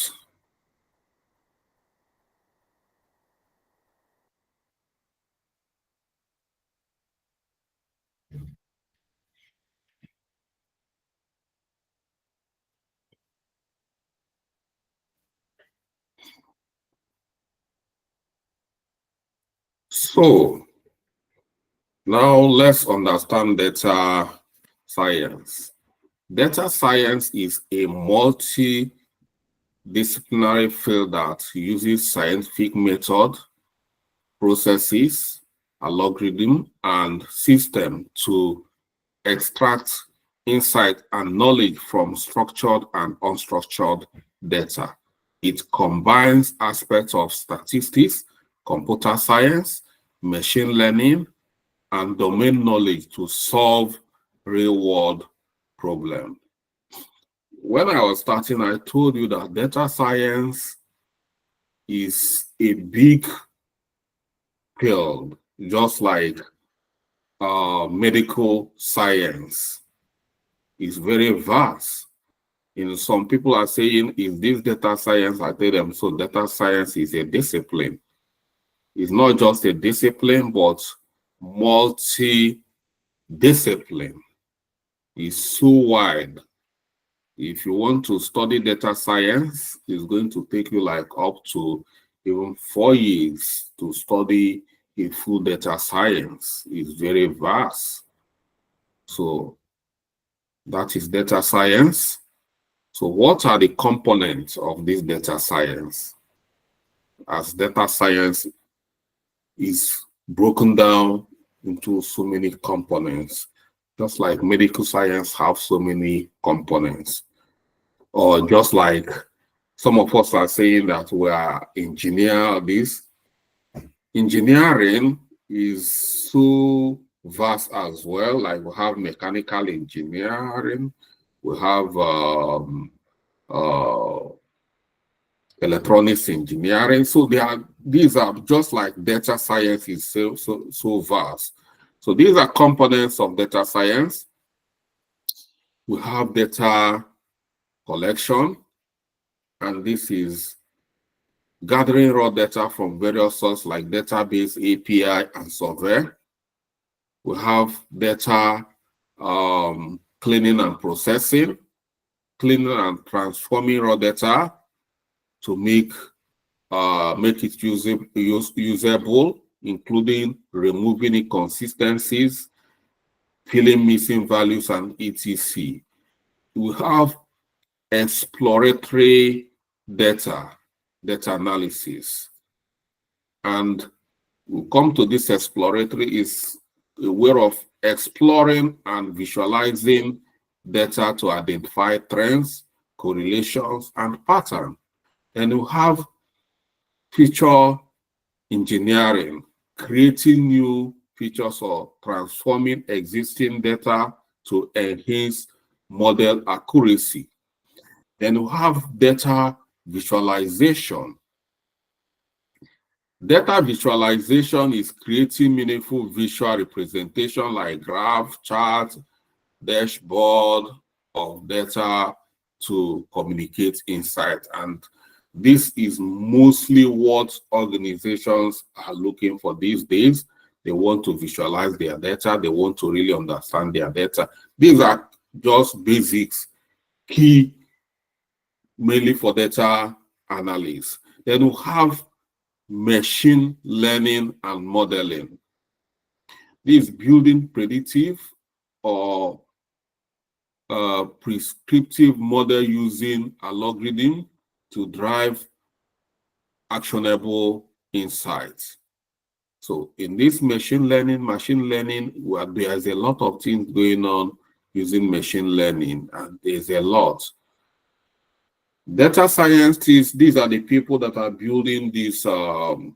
So now let's understand data science. Data science is a multidisciplinary field that uses scientific method, processes, algorithm, and system to extract insight and knowledge from structured and unstructured data. It combines aspects of statistics, computer science, machine learning, and domain knowledge to solve real-world problems. When I was starting, I told you that data science is a big field, just like medical science is very vast. You know, some people are saying, is this data science? I tell them, so data science is a discipline. It's not just a discipline, but multi-discipline. It's so wide. If you want to study data science, it's going to take you like up to even 4 years to study a full data science. It's very vast. So that is data science. So what are the components of this data science? As data science is broken down into so many components, just like medical science have so many components. Or just like some of us are saying that we are engineer this. Engineering is so vast as well. Like we have mechanical engineering, we have electronics engineering. So these are just like data science is so vast. So these are components of data science. We have data collection, and this is gathering raw data from various sources like database, API, and survey. We have data cleaning and processing, cleaning and transforming raw data to make it usable, including removing inconsistencies, filling missing values, and etc. We have exploratory data analysis. And we'll come to this exploratory is a way of exploring and visualizing data to identify trends, correlations, and patterns. And we have feature engineering, creating new features or transforming existing data to enhance model accuracy. Then we have data visualization. Data visualization is creating meaningful visual representation like graph, chart, dashboard of data to communicate insight. And this is mostly what organizations are looking for these days. They want to visualize their data. They want to really understand their data. These are just basics, key mainly for data analysis. Then we have machine learning and modeling. This building predictive or prescriptive model using algorithm to drive actionable insights. So in this machine learning, where there's a lot of things going on using machine learning, and there's a lot. Data scientists, these are the people that are building this AI,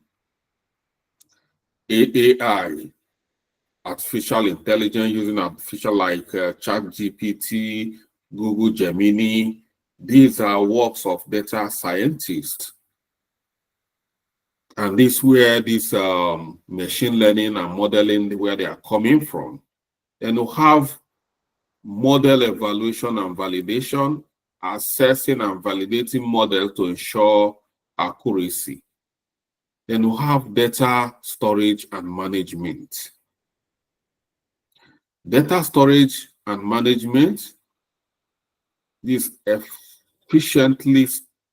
artificial intelligence, using artificial like ChatGPT, Google Gemini. These are works of data scientists. And this is where this machine learning and modeling, where they are coming from. Then we have model evaluation and validation, assessing and validating models to ensure accuracy. Then we have data storage and management. Data storage and management is efficiently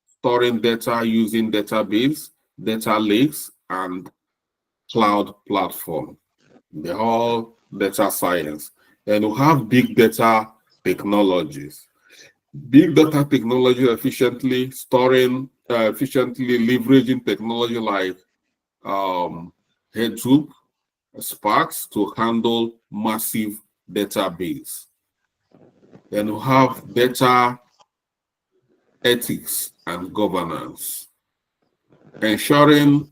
storing data using database, data lakes, and cloud platform. They're all data science. And we have big data technologies. Big data technology efficiently storing, efficiently leveraging technology like Hadoop, Sparks to handle massive database. Then we have data ethics and governance, ensuring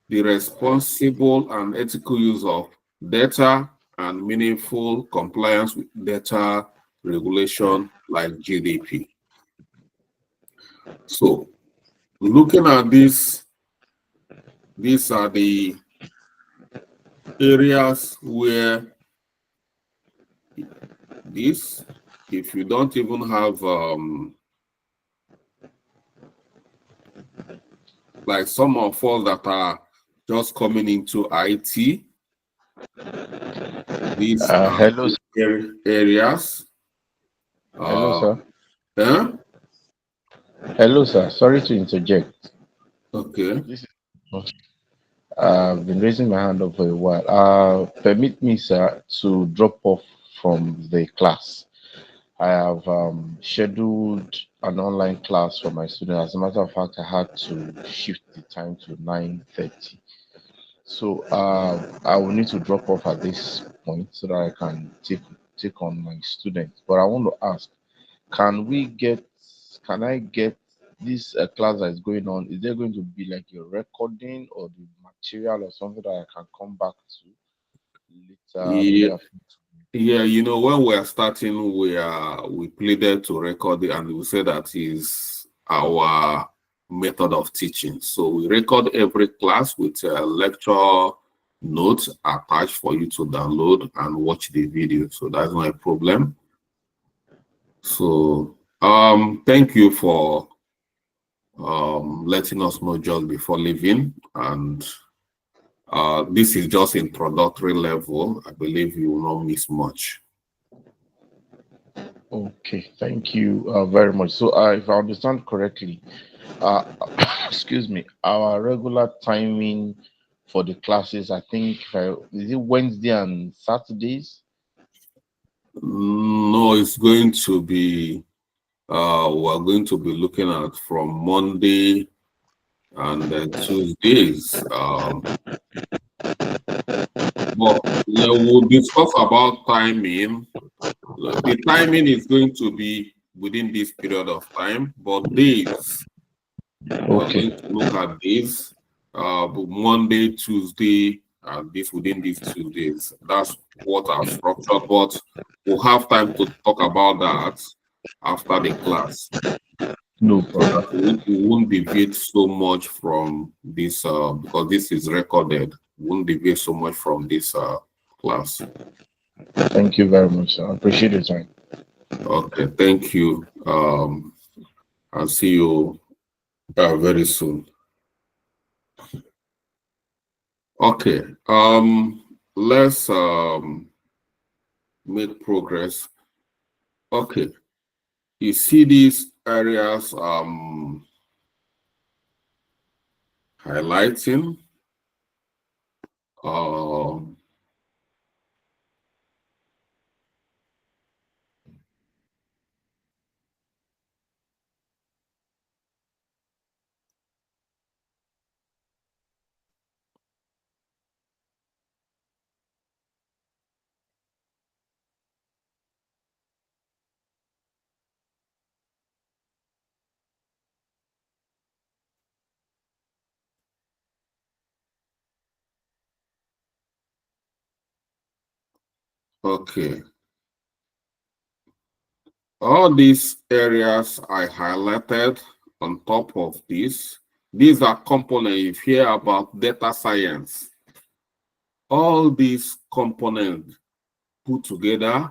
the responsible and ethical use of data and meaningful compliance with data regulation like GDP. So looking at this, these are the areas where this, if you don't even have like some of us that are just coming into IT, these are Hello, areas. hello, sir. Yeah? Hello, sir. Sorry to interject. Okay. This is, I've been raising my hand up for a while. Permit me, sir, to drop off from the class. I have scheduled an online class for my students. As a matter of fact, I had to shift the time to 9:30. So I will need to drop off at this point so that I can take on my students. But I want to ask, can I get this class that is going on? Is there going to be like a recording or the material or something that I can come back to later? Maybe Yeah, after. yeah, you know, when we are starting, we pleaded to record it, and we said that is our method of teaching. So we record every class with a lecture notes attached for you to download and watch the video. So that's not a problem. So Thank you for letting us know just before leaving, and this is just introductory level. I believe you will not miss much. Okay, thank you very much. So, if I understand correctly, excuse me, our regular timing for the classes, I think, is it Wednesday and Saturdays? No, it's going to be, we're going to be looking at from Monday and Tuesdays. But we'll discuss about timing. The timing is going to be within this period of time, but days, we're going to look at days, Monday, Tuesday, and this within these 2 days. That's what I've structured, but we'll have time to talk about that after the class. No So that we won't deviate so much from this, because this is recorded. We won't deviate so much from this class. Thank you very much, sir. I appreciate your time. Okay, thank you. I'll see you very soon. Okay, let's make progress. Okay, you see these areas highlighting. Okay. All these areas I highlighted on top of this, these are components. You hear about data science. All these components put together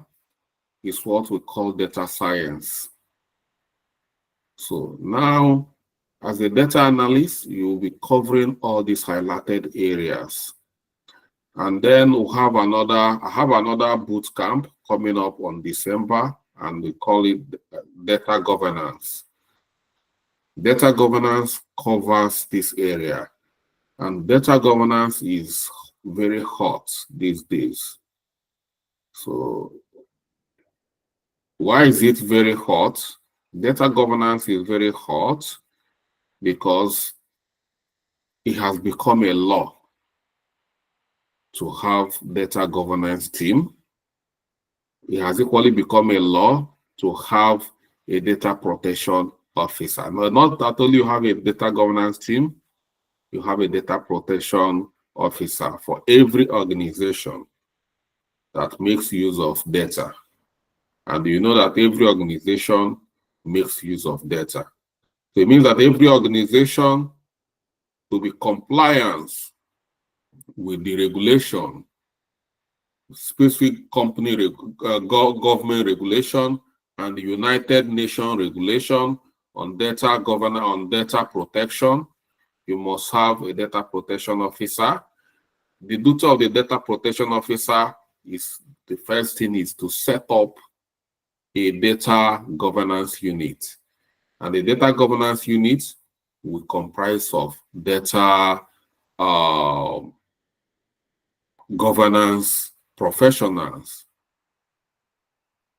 is what we call data science. So now, as a data analyst, you will be covering all these highlighted areas. And then we'll have I have another boot camp coming up on December, and we call it data governance. Data governance covers this area, and data governance is very hot these days. So why is it very hot? Data governance is very hot because it has become a law to have data governance team. It has equally become a law to have a data protection officer. Not that only you have a data governance team, you have a data protection officer for every organization that makes use of data. And you know that every organization makes use of data. So it means that every organization, to be compliant with the regulation, specific company government regulation, and the United Nations regulation on data governance, on data protection, you must have a data protection officer. The duty of the data protection officer is, the first thing is to set up a data governance unit. And the data governance unit will comprise of data governance professionals,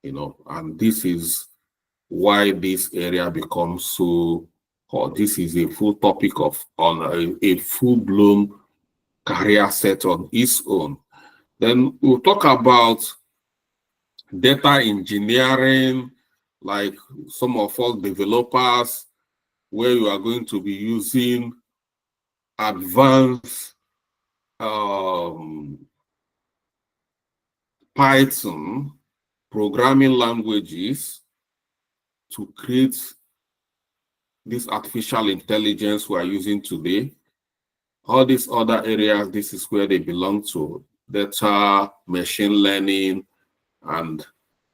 and this is why this area becomes so hot. This is a full topic on a full-blown career set on its own. Then we'll talk about data engineering, like some of us developers, where you are going to be using advanced Python programming languages to create this artificial intelligence we are using today. All these other areas, this is where they belong to: data, machine learning, and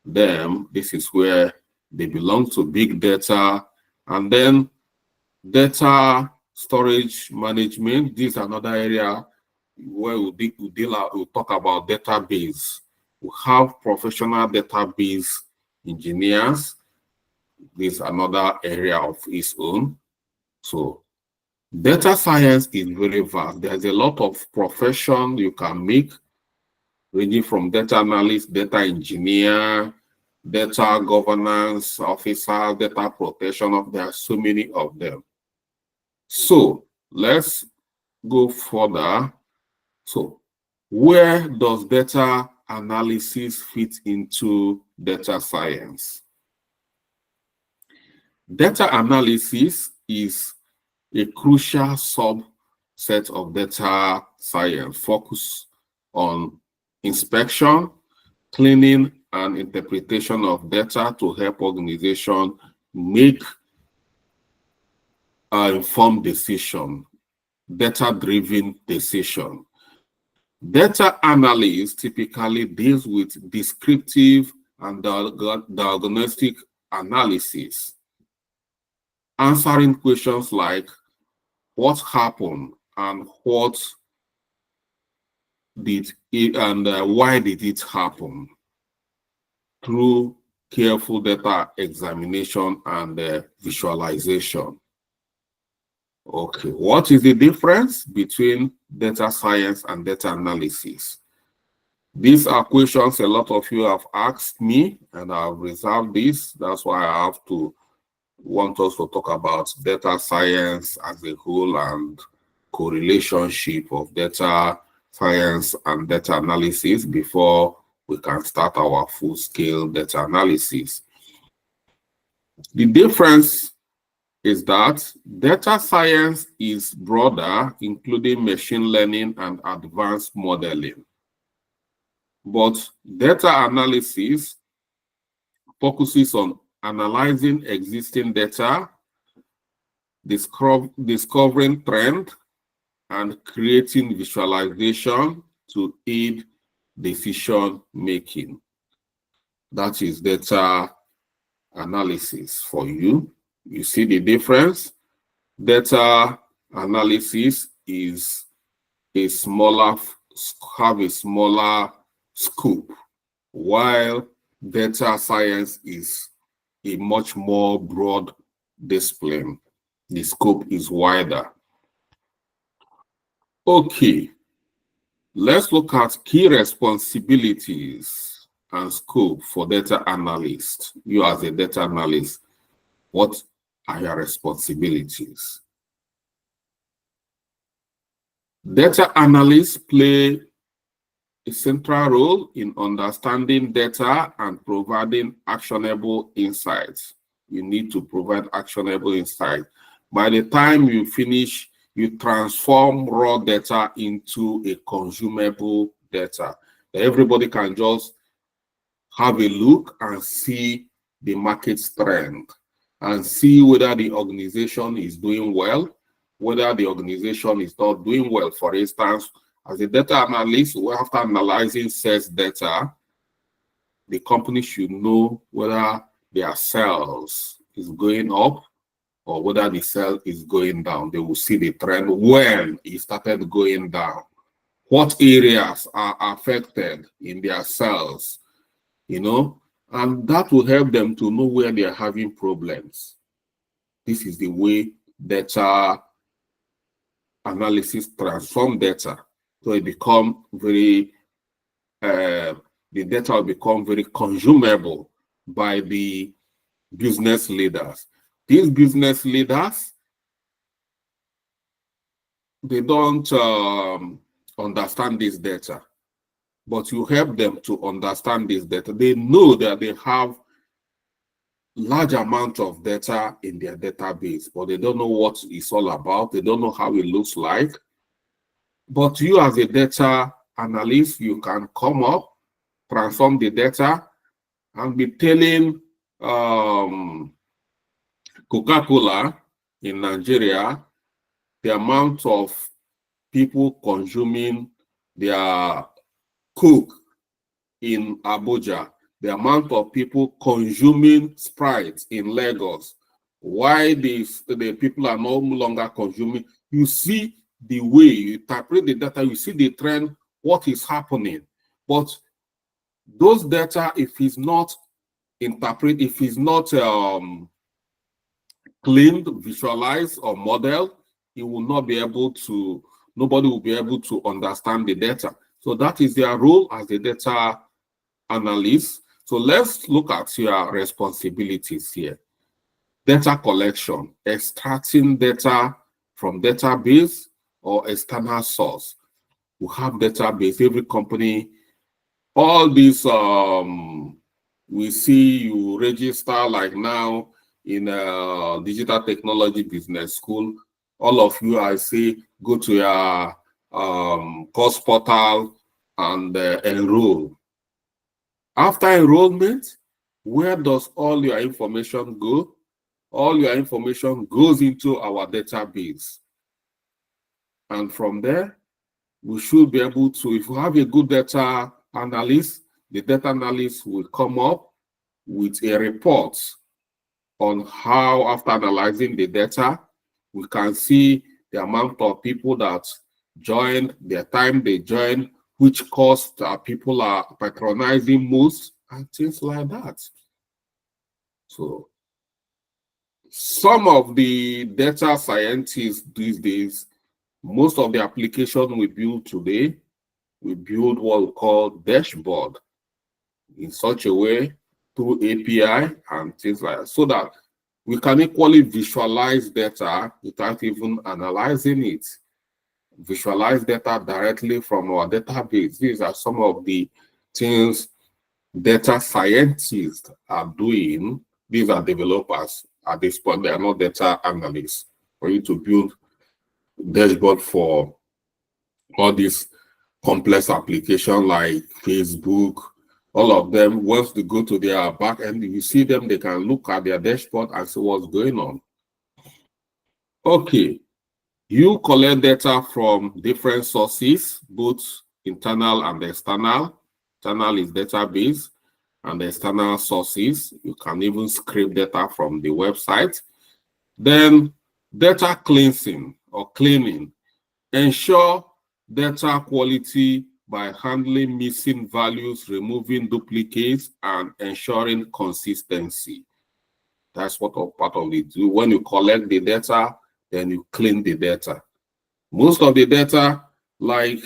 this is where They belong to big data. And then data storage management. This is another area where we'll talk about database. We have professional database engineers. This is another area of its own. So data science is very vast. There's a lot of profession you can make, ranging from data analyst, data engineer, data governance officer, data protection. There are so many of them. So let's go further. So where does data analysis fit into data science? Data analysis is a crucial subset of data science, focus on inspection, cleaning, and interpretation of data to help organizations make informed decision, data-driven decision. Data analysis typically deals with descriptive and diagnostic analysis, answering questions like what happened and what did it and why did it happen, through careful data examination and visualization. Okay, what is the difference between data science and data analysis? These are questions a lot of you have asked me, and I've reserved this. That's why I want us to talk about data science as a whole and correlationship of data science and data analysis before we can start our full-scale data analysis. The difference is that data science is broader, including machine learning and advanced modeling. But data analysis focuses on analyzing existing data, discovering trends, and creating visualization to aid decision making. That is data analysis for you. You see the difference? Data analysis is have a smaller scope, while data science is a much more broad discipline. The scope is wider. Okay, let's look at key responsibilities and scope for data analyst. You as a data analyst, what are your responsibilities? Data analysts play a central role in understanding data and providing actionable insights. You need to provide actionable insight. By the time you finish, you transform raw data into a consumable data. Everybody can just have a look and see the market strength and see whether the organization is doing well, whether the organization is not doing well. For instance, as a data analyst, after analyzing sales data, the company should know whether their sales is going up or whether the sale is going down. They will see the trend when it started going down. What areas are affected in their sales, and that will help them to know where they are having problems. This is the way data analysis transform data. So it become the data will become very consumable by the business leaders. These business leaders, they don't understand this data, but you help them to understand this data. They know that they have large amount of data in their database, but they don't know what it's all about. They don't know how it looks like. But you as a data analyst, you can come up, transform the data, and be telling Coca-Cola in Nigeria the amount of people consuming their Coke in Abuja, the amount of people consuming Sprite in Lagos, why the people are no longer consuming. You see the way you interpret the data, you see the trend, what is happening. But those data, if it's not interpreted, if it's not cleaned, visualized, or modeled, it will not be able to, nobody will be able to understand the data. So that is their role as a data analyst. So let's look at your responsibilities here. Data collection, extracting data from database or external source. We have database, every company, all these, we see you register like now in a digital technology business school. All of you, I say, go to your course portal and enroll. After enrollment, where does all your information go? All your information goes into our database. And from there, we should be able to, if you have a good data analyst, the data analyst will come up with a report on how, after analyzing the data, we can see the amount of people that joined, their time they joined, which course people are patronizing most, and things like that. So some of the data scientists these days, most of the application we build today, we build what we call dashboard in such a way through API and things like that, so that we can equally visualize data without even analyzing it. Visualize data directly from our database. These are some of the things data scientists are doing. These are developers at this point. They are not data analysts. For you to build dashboard for all these complex applications like Facebook, all of them, once they go to their back end, you see them, they can look at their dashboard and see what's going on. Okay, you collect data from different sources, both internal and external. Internal is database, and the external sources. You can even scrape data from the website. Then data cleansing or cleaning. Ensure data quality by handling missing values, removing duplicates, and ensuring consistency. That's what part of it do. When you collect the data, then you clean the data. Most of the data, like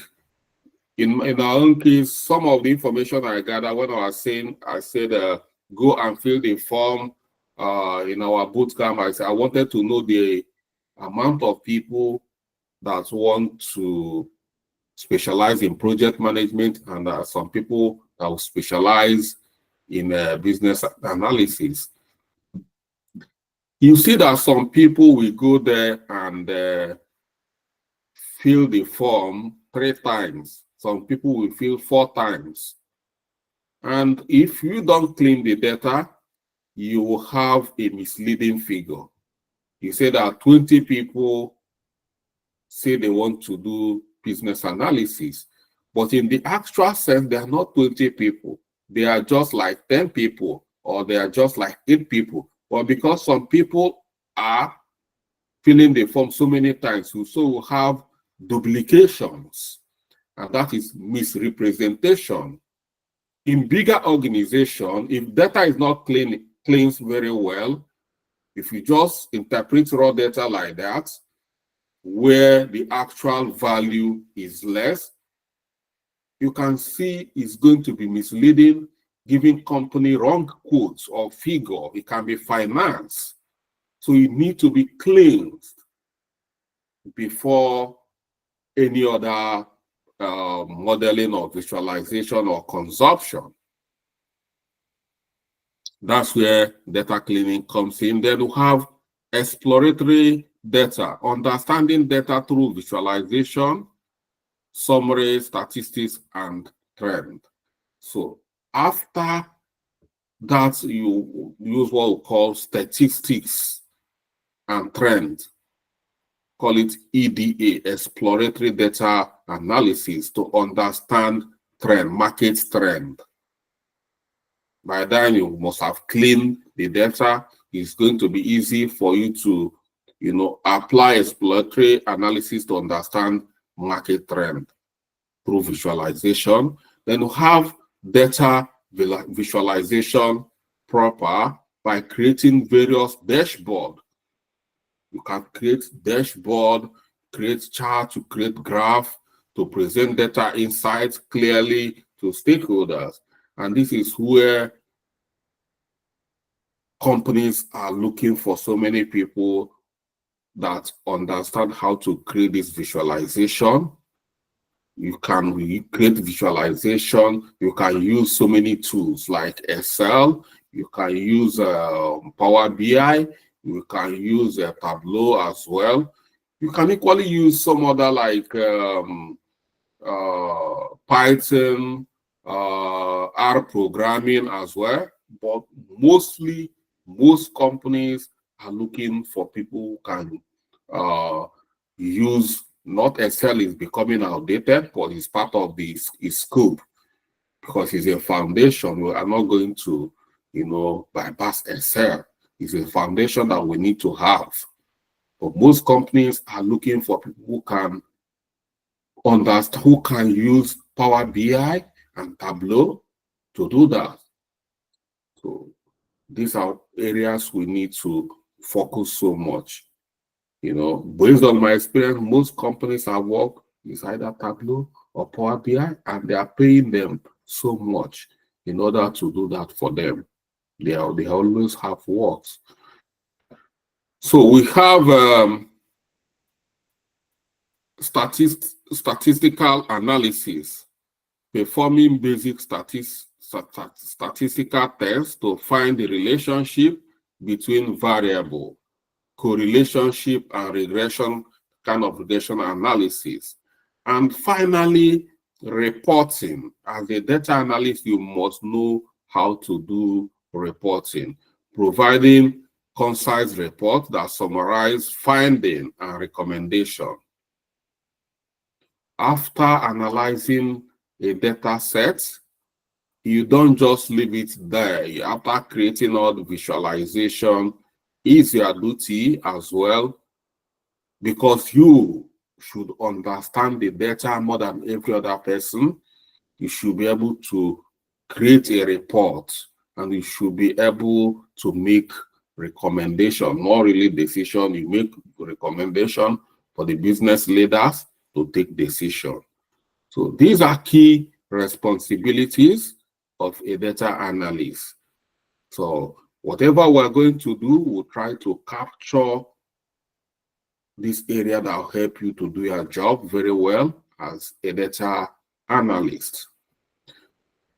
in our own case, some of the information I gathered when I was saying, I said, go and fill the form in our bootcamp. I said, I wanted to know the amount of people that want to specialize in project management, and some people that will specialize in business analysis. You see that some people will go there and fill the form 3 times. Some people will fill 4 times. And if you don't clean the data, you will have a misleading figure. You say that 20 people say they want to do business analysis, but in the actual sense, they are not 20 people. They are just like 10 people, or they are just like 8 people. But because some people are filling the form so many times, so we have duplications, and that is misrepresentation. In bigger organization, if data is not cleansed very well, if you just interpret raw data like that, where the actual value is less, you can see it's going to be misleading, giving company wrong quotes or figure. It can be finance. So you need to be cleansed before any other modeling or visualization or consumption. That's where data cleaning comes in. Then we have exploratory data, understanding data through visualization, summary, statistics, and trend. So after that, you use what we call statistics and trend. Call it EDA, exploratory data analysis, to understand trend, market trend. By then, you must have cleaned the data. It's going to be easy for you to, apply exploratory analysis to understand market trend through visualization. Then you have data visualization proper by creating various dashboard. You can create dashboard, create chart, to create graph, to present data insights clearly to stakeholders. And this is where companies are looking for so many people that understand how to create this visualization. You can create visualization. You can use so many tools like Excel. You can use Power BI. You can use Tableau as well. You can equally use some other like Python, R programming as well. But mostly, most companies are looking for people who can use, not Excel is becoming outdated, but it's part of the scope because it's a foundation. We are not going to, bypass Excel. It's a foundation that we need to have. But most companies are looking for people who can understand, who can use Power BI and Tableau to do that. So these are areas we need to focus so much. Based on my experience, most companies I work is either Tableau or Power BI, and they are paying them so much in order to do that for them. They always have works. So we have statistical analysis, performing basic statistical tests to find the relationship between variable, correlationship and regression analysis. And finally, reporting. As a data analyst, you must know how to do reporting, providing concise reports that summarize finding and recommendation. After analyzing a data set, you don't just leave it there. After creating all the visualization, is your duty as well, because you should understand the data more than every other person. You should be able to create a report, and you should be able to make recommendation, not really decision. You make recommendation for the business leaders to take decision. So these are key responsibilities of a data analyst. So whatever we're going to do, we'll try to capture this area that will help you to do your job very well as a data analyst.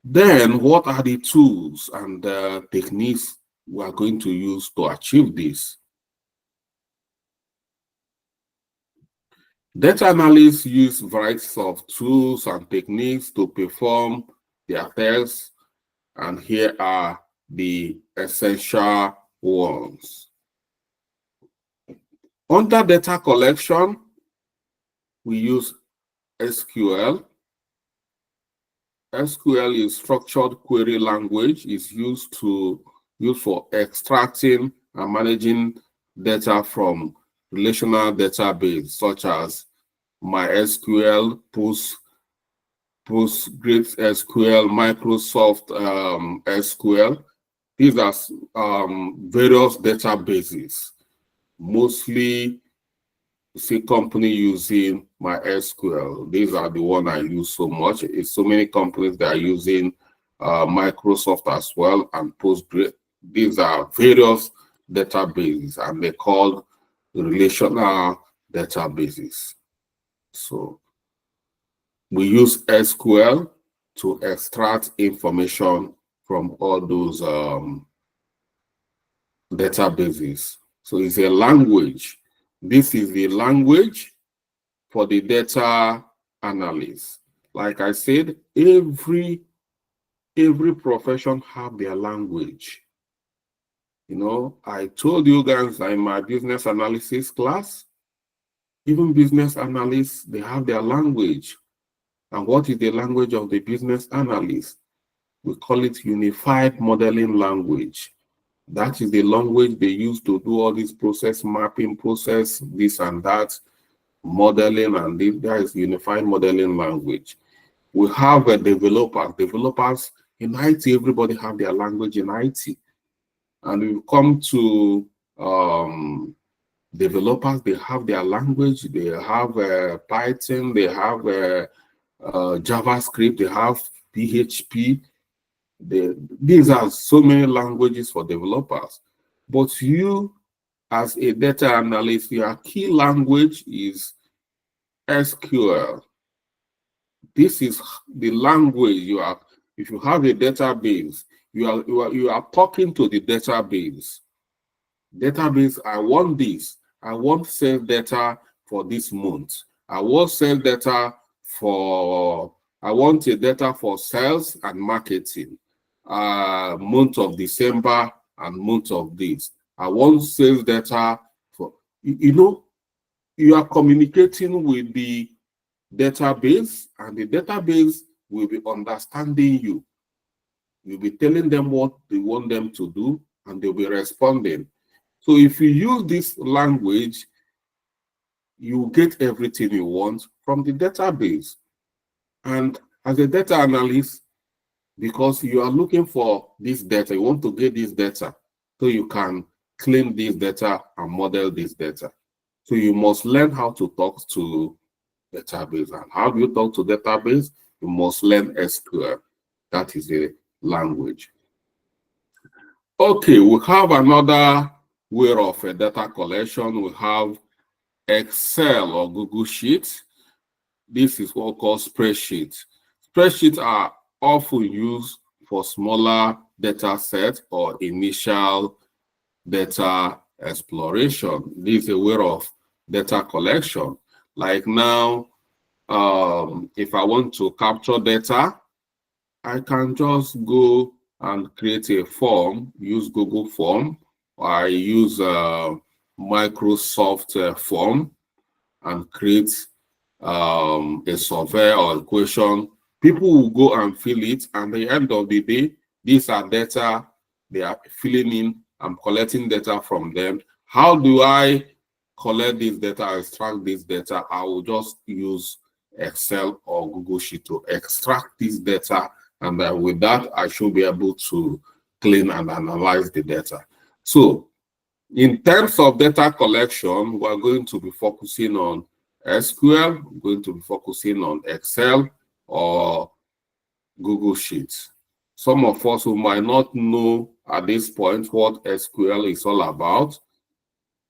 Then what are the tools and techniques we are going to use to achieve this? Data analysts use varieties of tools and techniques to perform their tests, and here are the essential ones. Under data collection, we use SQL. SQL is structured query language. It's used for extracting and managing data from relational database such as MySQL, PostgreSQL, Microsoft SQL. These are various databases. Mostly, see company using MySQL. These are the one I use so much. It's so many companies that are using Microsoft as well, and Postgres. These are various databases, and they're called relational databases. So we use SQL to extract information from all those databases. So it's a language. This is the language for the data analyst. Like I said, every profession have their language. I told you guys in my business analysis class, even business analysts, they have their language. And what is the language of the business analyst? We call it unified modeling language. That is the language they use to do all this process mapping, process this and that, modeling, and this. That is unified modeling language. We have a developers. Developers in IT, everybody have their language in IT. And we come to developers, they have their language, they have Python, they have JavaScript, they have PHP. These are so many languages for developers. But you, as a data analyst, your key language is SQL. This is the language you are. If you have a database, you are talking to the database. Database, I want this. I want sales data for this month. I want sales data for. I want a data for sales and marketing. Month of December and month of this. I want sales data for. You are communicating with the database, and the database will be understanding you. You'll be telling them what they want them to do, and they'll be responding. So if you use this language, you get everything you want from the database. And as a data analyst, because you are looking for this data, you want to get this data, so you can clean this data and model this data. So you must learn how to talk to database. And how do you talk to database? You must learn SQL. That is a language. Okay, we have another way of data collection. We have Excel or Google Sheets. This is what we call spreadsheets. Spreadsheets are often used for smaller data sets or initial data exploration. This is a way of data collection. Like now, if I want to capture data, I can just go and create a form, use Google Form, or I use Microsoft form and create a survey or a question. People will go and fill it, and at the end of the day, these are data they are filling in. I'm collecting data from them. How do I collect this data, extract this data? I will just use Excel or Google Sheet to extract this data, and with that, I should be able to clean and analyze the data. So, in terms of data collection, we're going to be focusing on SQL, we're going to be focusing on Excel or Google Sheets. Some of us who might not know at this point what SQL is all about,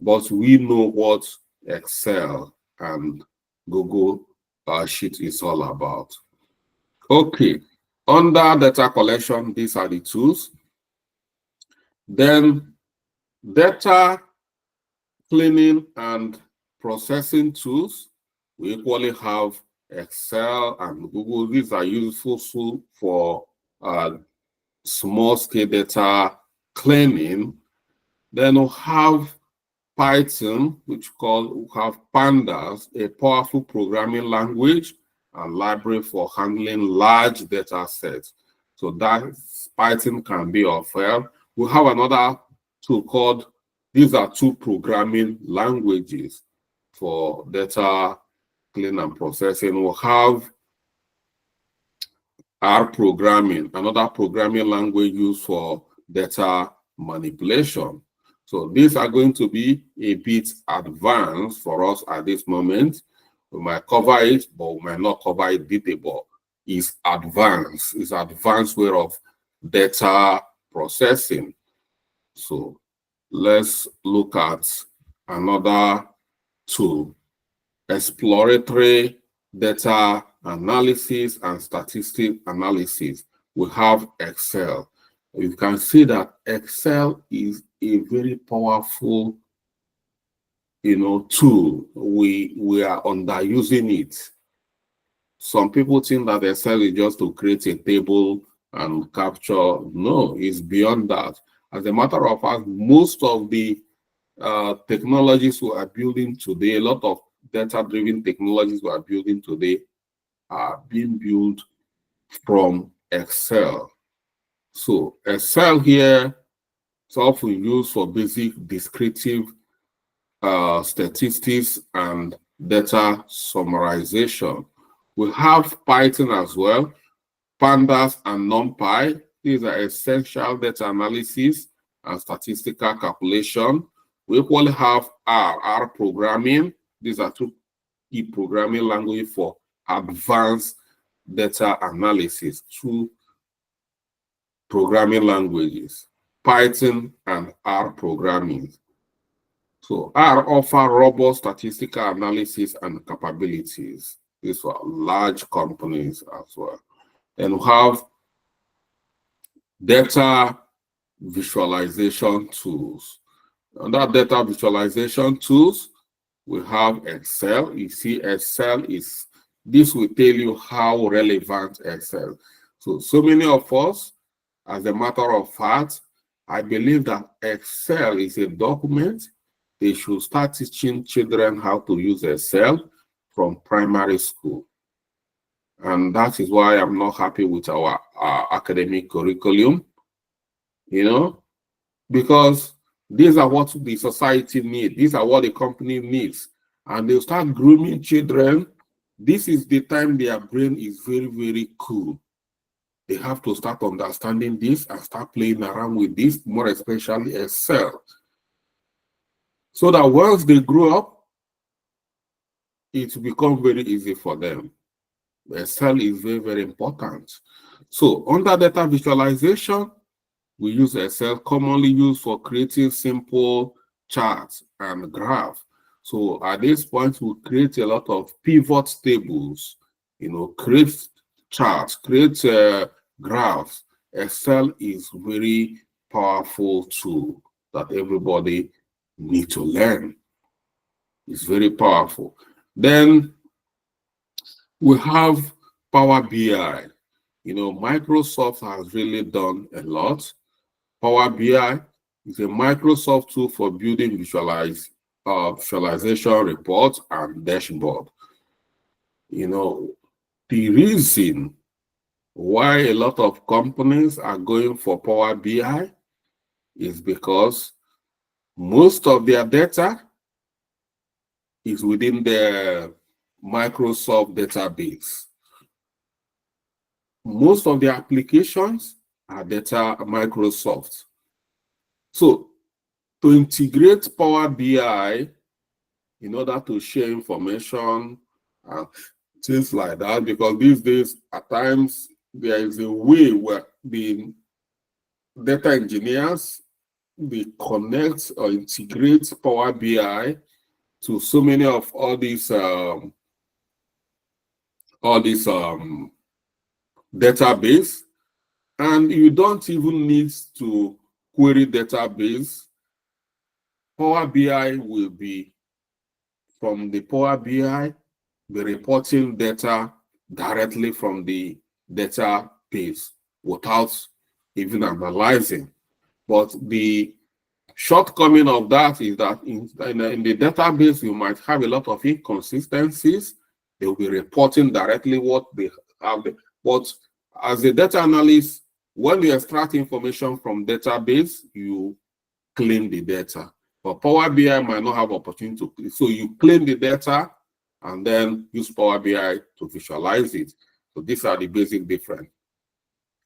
but we know what Excel and Google Sheet is all about. Okay, under data collection, these are the tools. Then data cleaning and processing tools. We equally have Excel and Google. These are useful for small-scale data cleaning. Then we have Python, which we have Pandas, a powerful programming language and library for handling large data sets. So that Python can be of help. We have another tool called, these are two programming languages for data cleaning and processing. We have R programming, another programming language used for data manipulation. So these are going to be a bit advanced for us at this moment. We might cover it, but we might not cover it detail. It's advanced. It's advanced way of data processing. So let's look at another tool, exploratory data analysis and statistic analysis. We have Excel. You can see that Excel is a very powerful, tool. We are underusing it. Some people think that Excel is just to create a table and capture. No, it's beyond that. As a matter of fact, most of the technologies we are building today, a lot of data-driven technologies we are building today are being built from Excel. So Excel here is often used for basic descriptive statistics and data summarization. We have Python as well, Pandas and NumPy. These are essential data analysis and statistical calculation. We equally have R programming. These are two key programming languages for advanced data analysis, two programming languages, Python and R programming. So R offer robust statistical analysis and capabilities. These are large companies as well. And we have data visualization tools. Under data visualization tools, we have Excel. You see, Excel is, this will tell you how relevant Excel. So many of us, as a matter of fact, I believe that Excel is a document. They should start teaching children how to use Excel from primary school. And that is why I'm not happy with our academic curriculum, you know, because these are what the society needs. These are what the company needs. And they'll start grooming children. This is the time their brain is very, very cool. They have to start understanding this and start playing around with this, more especially Excel. So that once they grow up, it will become very easy for them. Excel is very, very important. So under data visualization, we use Excel, commonly used for creating simple charts and graphs. So at this point, we create a lot of pivot tables, you know, create charts, create graphs. Excel is very powerful tool that everybody need to learn. It's very powerful. Then we have Power BI. You know, Microsoft has really done a lot. Power BI is a Microsoft tool for building visualization reports and dashboard. You know, the reason why a lot of companies are going for Power BI is because most of their data is within the Microsoft database. Most of the applications are data Microsoft. So to integrate Power BI in order to share information and things like that, because these days at times there is a way where the data engineers, they connect or integrate Power BI to so many of all these database, and you don't even need to query database. Power BI will be, from the Power BI, be reporting data directly from the database without even analyzing. But the shortcoming of that is that in the database, you might have a lot of inconsistencies. They will be reporting directly what they have. But as a data analyst, when you extract information from database, you clean the data. But Power BI might not have opportunity to, so you clean the data and then use Power BI to visualize it. So these are the basic difference.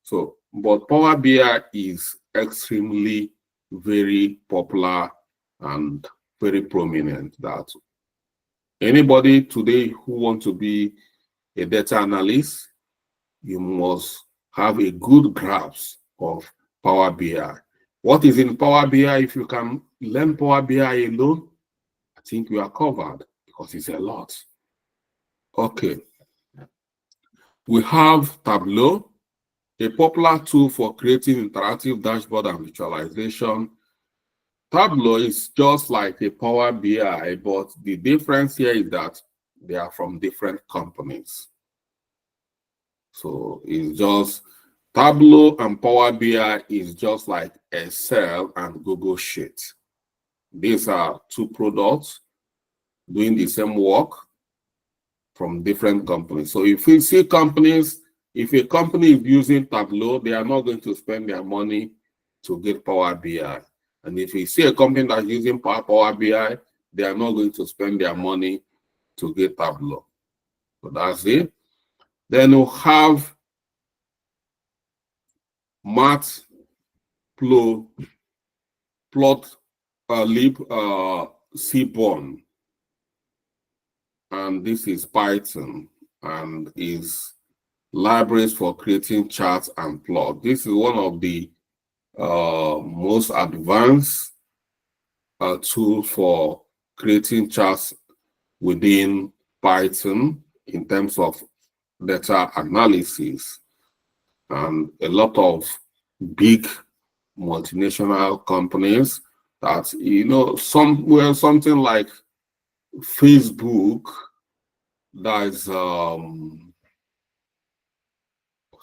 So, but Power BI is extremely very popular and very prominent. That anybody today who wants to be a data analyst, you must have a good grasp of Power BI. What is in Power BI? If you can learn Power BI alone, I think you are covered because it's a lot. Okay. We have Tableau, a popular tool for creating interactive dashboard and visualization. Tableau is just like a Power BI, but the difference here is that they are from different companies. So it's just Tableau and Power BI is just like Excel and Google Sheet. These are two products doing the same work from different companies. So if you see companies If a company is using Tableau, they are not going to spend their money to get Power BI. And if you see a company that's using Power BI, they are not going to spend their money to get Tableau. So that's it. Then we'll have Matplotlib Seaborn. And this is Python and is libraries for creating charts and plot. This is one of the most advanced tools for creating charts within Python in terms of data analysis. And a lot of big multinational companies that, something like Facebook that is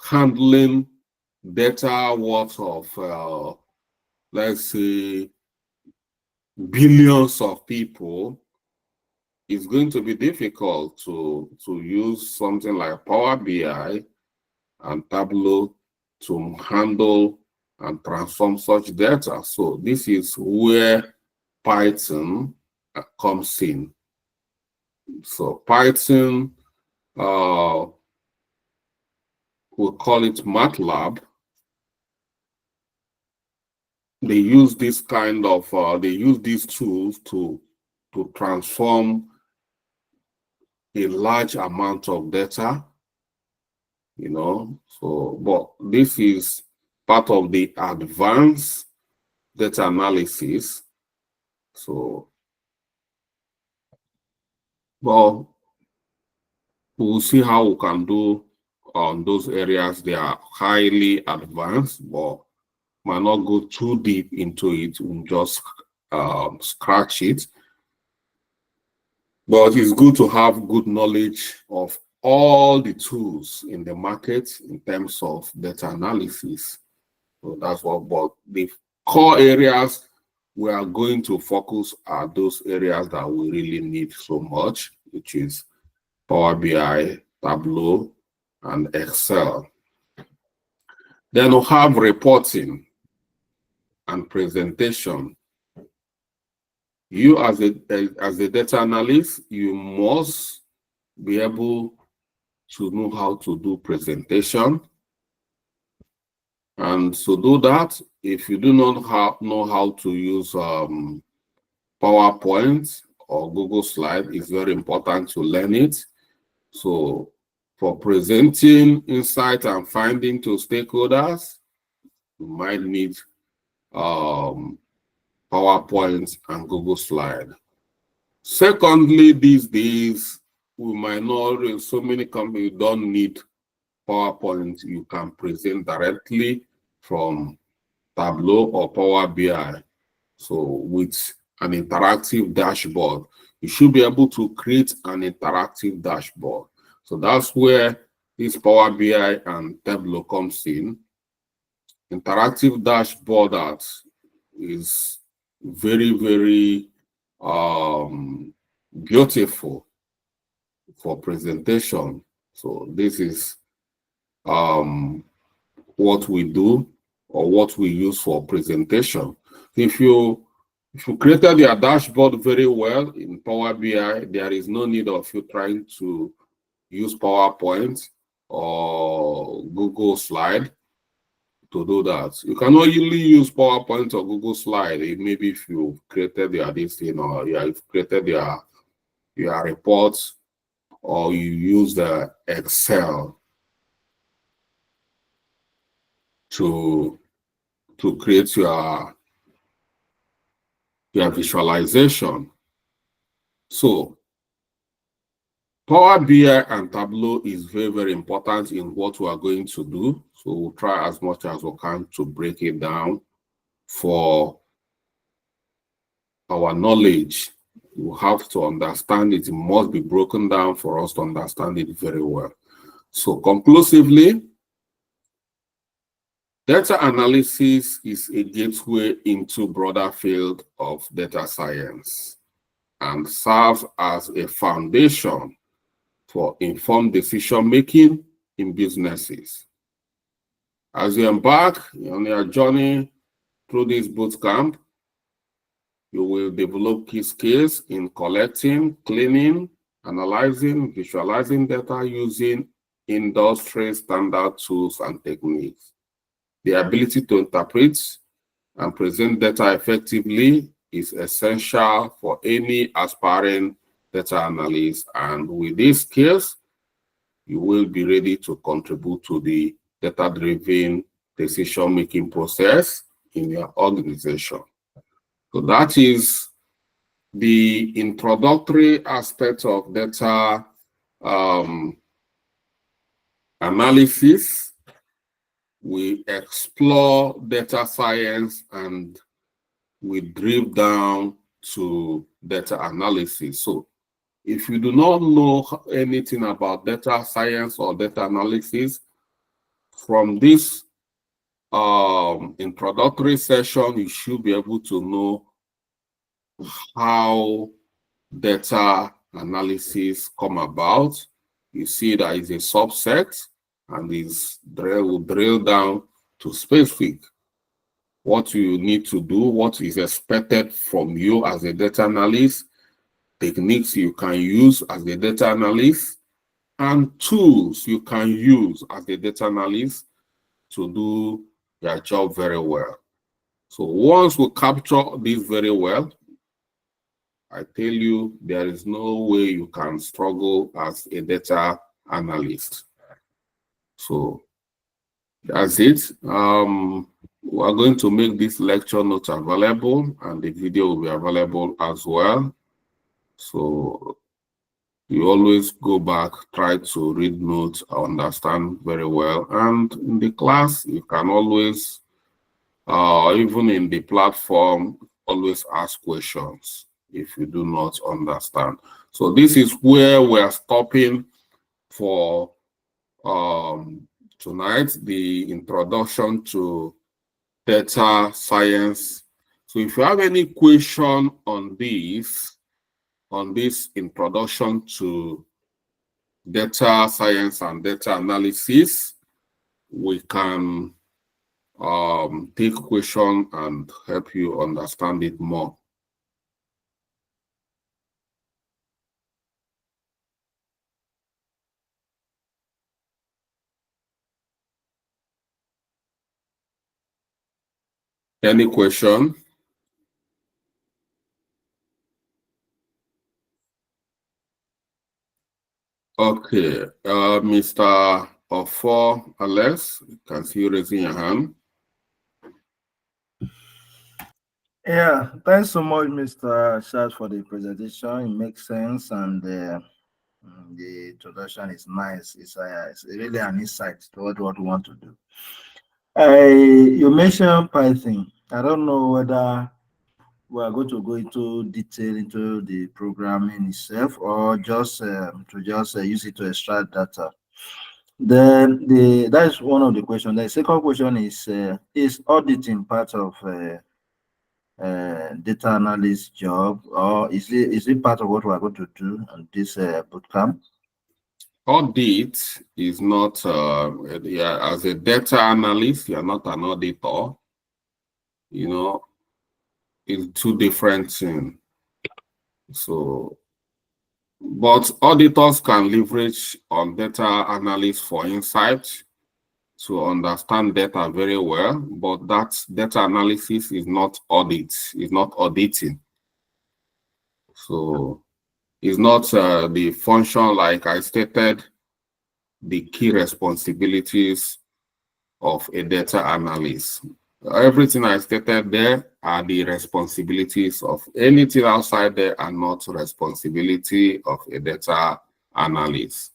handling data worth of, let's say, billions of people, it's going to be difficult to use something like Power BI and Tableau to handle and transform such data. So this is where Python comes in. So Python, we'll call it MATLAB. They use this kind of, they use these tools to transform a large amount of data, so, but this is part of the advanced data analysis. So, well, we'll see how we can do on those areas. They are highly advanced, but might not go too deep into it. We'll just scratch it. But it's good to have good knowledge of all the tools in the market in terms of data analysis. So that's what, but the core areas we are going to focus are those areas that we really need so much, which is Power BI, Tableau, and Excel. Then we'll have reporting and presentation. You as a data analyst, you must be able to know how to do presentation. And to do that, if you do not know how to use PowerPoint or Google Slide, it's very important to learn it. So for presenting insight and finding to stakeholders, you might need PowerPoint and Google Slide. Secondly, these days, we might not, so many companies don't need PowerPoint. You can present directly from Tableau or Power BI. So with an interactive dashboard, you should be able to create an interactive dashboard. So that's where this Power BI and Tableau comes in. Interactive dashboard that is very, very beautiful for presentation. So this is what we do or what we use for presentation. If you created your dashboard very well in Power BI, there is no need of you trying to use PowerPoint or Google Slide to do that. You can only use PowerPoint or Google Slide maybe if you've created your this thing or you've created your reports or you use the Excel to create your visualization. So Power BI and Tableau is very, very important in what we are going to do. So we'll try as much as we can to break it down for our knowledge. You have to understand it. It must be broken down for us to understand it very well. So conclusively, data analysis is a gateway into broader field of data science and serves as a foundation for informed decision-making in businesses. As you embark on your journey through this bootcamp, you will develop key skills in collecting, cleaning, analyzing, visualizing data using industry standard tools and techniques. The ability to interpret and present data effectively is essential for any aspiring data analyst. And with these skills, you will be ready to contribute to the data-driven decision-making process in your organization. So that is the introductory aspect of data analysis. We explore data science and we drill down to data analysis. So if you do not know anything about data science or data analysis, from this introductory session, you should be able to know how data analysis come about. You see that is a subset, and this will drill down to specific what you need to do, what is expected from you as a data analyst, techniques you can use as a data analyst, and tools you can use as a data analyst to do your job very well. So once we capture this very well, I tell you, there is no way you can struggle as a data analyst. So that's it. We are going to make this lecture notes available, and the video will be available as well. So you always go back, try to read notes, understand very well. And in the class, you can always, even in the platform, always ask questions if you do not understand. So this is where we are stopping for tonight, the introduction to data science. So if you have any question on this introduction to data science and data analysis, we can take question and help you understand it more. Any question? Okay, Mr. Ofo Alex, you can see you raising your hand. Yeah, thanks so much, Mr. Shad, for the presentation. It makes sense, and the introduction is nice. It's really an insight to what we want to do. You mentioned Python. I don't know whether we are going to go into detail into the programming itself, or just to use it to extract data. Then that is one of the questions. The second question is auditing part of data analyst job, or is it part of what we are going to do on this bootcamp? Audit is not, as a data analyst, you're not an auditor. You know, it's two different things. So, but auditors can leverage on data analysts for insight to understand data very well, but that data analysis is not audit, it's not auditing. So it's not the function, like I stated, the key responsibilities of a data analyst. Everything I stated there are the responsibilities of anything outside there are not responsibility of a data analyst.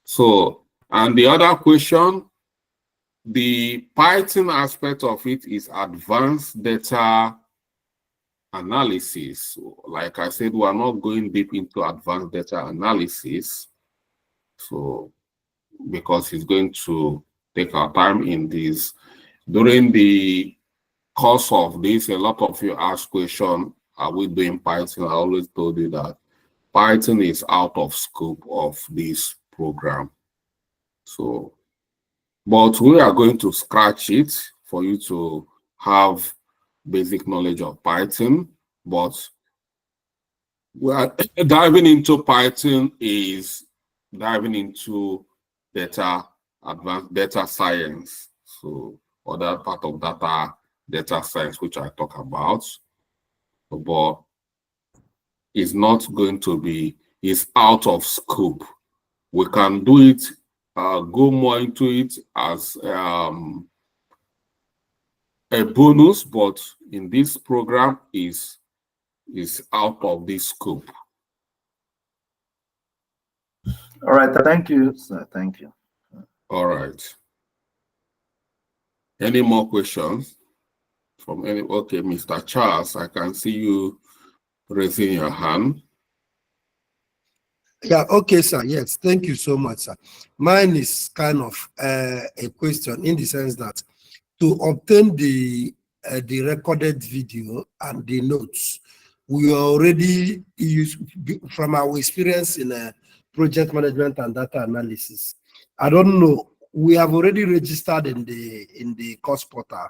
So, and the other question, the Python aspect of it is advanced data analysis. Like I said, we are not going deep into advanced data analysis. So, because it's going to take our time in this. During the course of this, a lot of you ask questions, are we doing Python? I always told you that Python is out of scope of this program. So But we are going to scratch it for you to have basic knowledge of Python. But we are diving into Python is diving into advanced data science. So other part of data science, which I talk about, but is not going to be, is out of scope. We can do it, go more into it as a bonus, but in this program is out of this scope. All right, thank you, sir. Thank you. All right. Any more questions from any? Okay, Mr. Charles, I can see you raising your hand. Yeah, okay, sir. Yes, thank you so much, sir. Mine is kind of a question in the sense that to obtain the recorded video and the notes, we already use from our experience in project management and data analysis. I don't know. We have already registered in the course portal.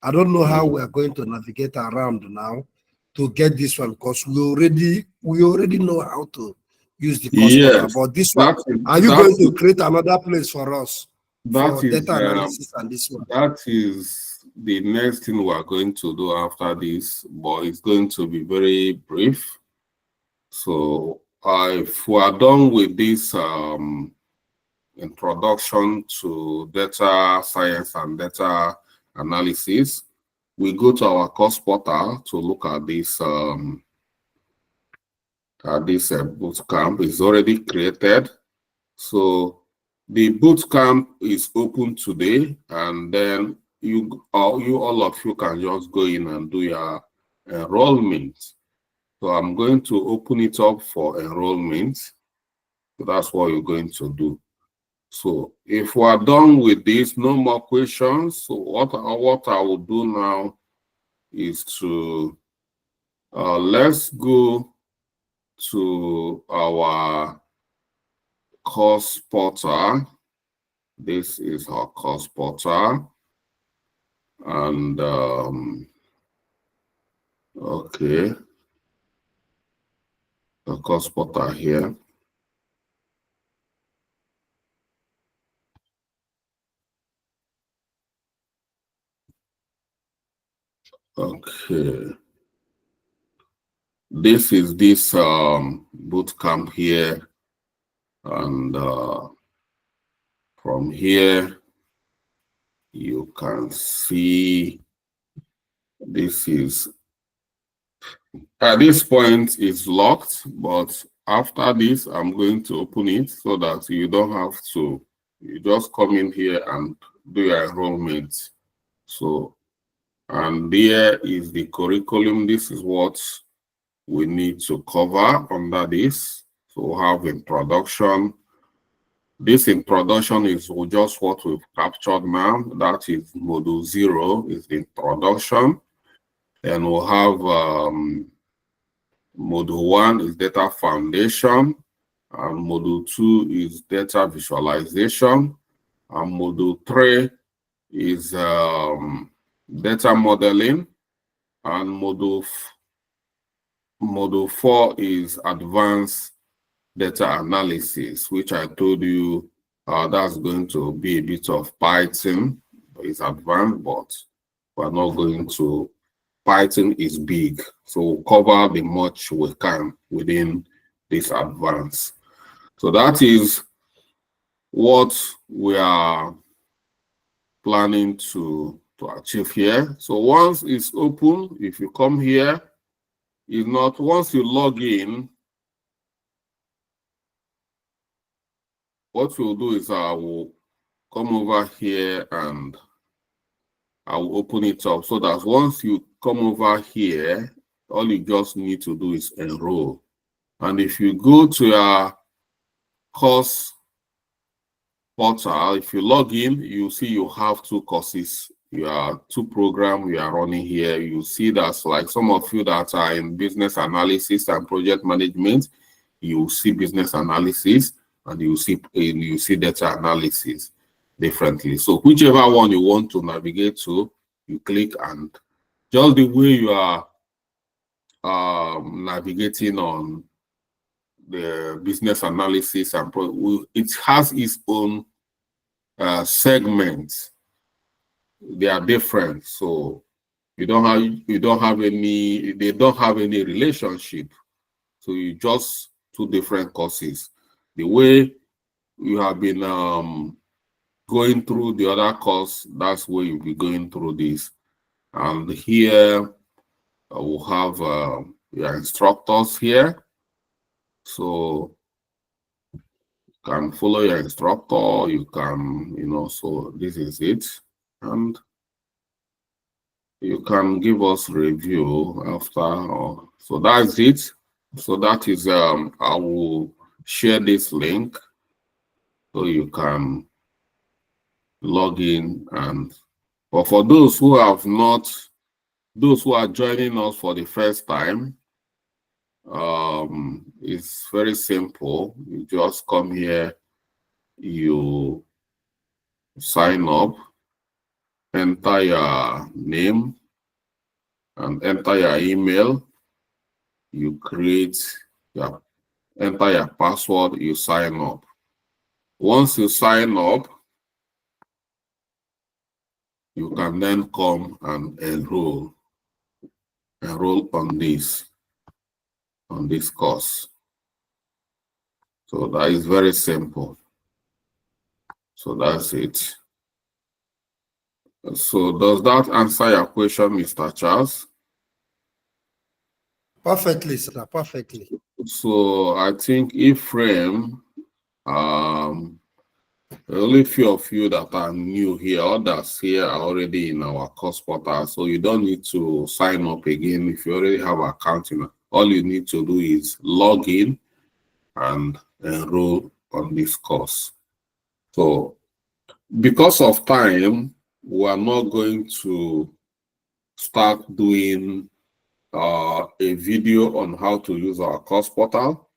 I don't know how we are going to navigate around now to get this one, because we already know how to use the course portal. But this one, are you going to create another place for us for data analysis and this one? That is the next thing we are going to do after this, but it's going to be very brief. So if we are done with this introduction to data science and data analysis, we go to our course portal to look at this bootcamp. Is already created. So the bootcamp is open today, and then all of you can just go in and do your enrollment. So I'm going to open it up for enrollment. So that's what you're going to do. So if we are done with this, no more questions. So what I will do now is to let's go to our course portal. This is our course portal. And okay, the course portal here. Okay. This is this bootcamp here, and from here you can see this is at this point it's locked, but after this I'm going to open it so that you don't have to, you just come in here and do your enrollment. So, and there is the curriculum. This is what we need to cover under this. So we have introduction. This introduction is just what we've captured now. That is module 0 is the introduction. And we'll have module 1 is data foundation. And module 2 is data visualization. And module 3 is data modeling. And module 4 is advanced data analysis, which I told you that's going to be a bit of Python. It's advanced, but we're not going to. Python is big, so we'll cover the much we can within this advance. So that is what we are planning to achieve here. So once it's open, if you come here, it's not, once you log in, what we'll do is I will come over here and I will open it up so that once you come over here, all you just need to do is enroll. And if you go to your course portal, if you log in, you see you have 2 courses. You are 2 programs you are running here. You see that's like some of you that are in business analysis and project management, you see business analysis and you see data analysis. differently. So whichever one you want to navigate to, you click, and just the way you are navigating on the business analysis and it has its own segments. They are different, so they don't have any relationship. So you just two different courses. The way you have been going through the other course, that's where you'll be going through this. And here we'll have your instructors here. So you can follow your instructor, you can, so this is it. And you can give us review after. So that's it. So that is, I will share this link so you can log in. And but for those who have not, those who are joining us for the first time, it's very simple. You just come here, you sign up, enter your name and enter your email. You create your, enter your password, you sign up. Once you sign up, you can then come and enroll on this course. So that is very simple. So that's it. So does that answer your question, Mr. Charles? Perfectly, sir, perfectly. So I think Ephraim, only few of you that are new here, others here are already in our course portal, so you don't need to sign up again. If you already have an account, all you need to do is log in and enroll on this course. So because of time, we are not going to start doing a video on how to use our course portal,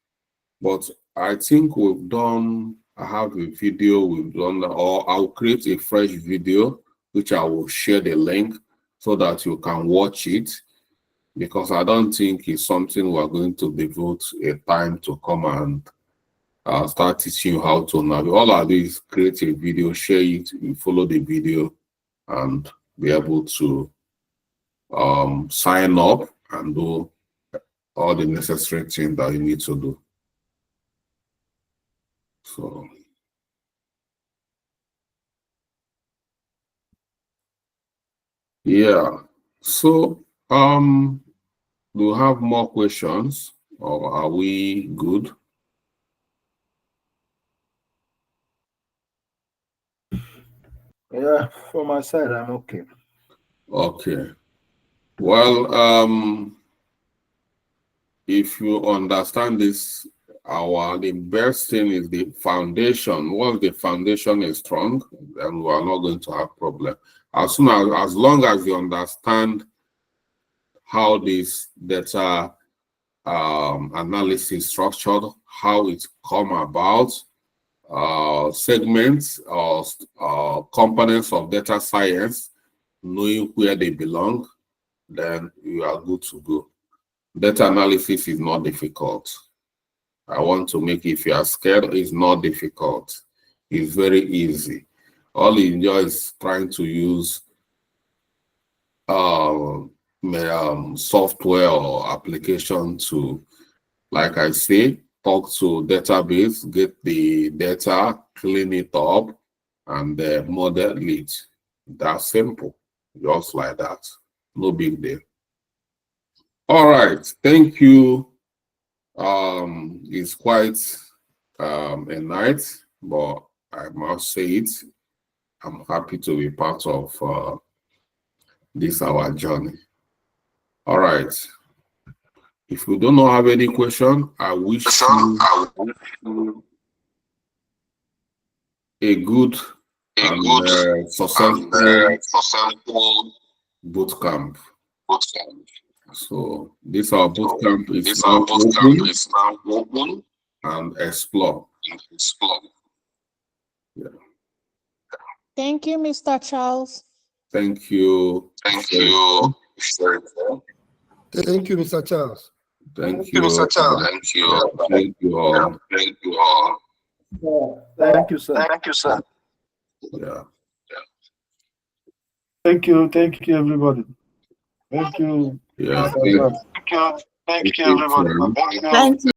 but I think we've done, I have a video we've done, or I'll create a fresh video, which I will share the link so that you can watch it, because I don't think it's something we're going to devote a time to come and start teaching you how to navigate. All I do is create a video, share it, you follow the video, and be able to sign up and do all the necessary things that you need to do. So yeah, so do you have more questions, or are we good? Yeah, from my side, I'm okay. Okay. Well, if you understand this, the best thing is the foundation. Once the foundation is strong, then we are not going to have problem. As long as you understand how this data analysis structured, how it come about, segments or components of data science, knowing where they belong, then you are good to go. Data analysis is not difficult. I want to make, if you are scared, it's not difficult. It's very easy. All you enjoy is trying to use software or application to, like I say, talk to database, get the data, clean it up, and model it. That's simple, just like that. No big deal. All right, thank you. It's quite a night, but I must say it. I'm happy to be part of this our journey. All right. If you don't have any question, I wish you a good and successful bootcamp. So this our bootcamp is now open and explore. Yeah. Thank you, Mr. Charles. Thank you. Thank you, Mr. Charles. Thank you. Thank you. Yeah, thank you all. Thank you all. Thank you, sir. Thank you, sir. Yeah. Thank you, everybody. Thank you. Yeah. Mr. Charles. Thank you, everybody. Thank you.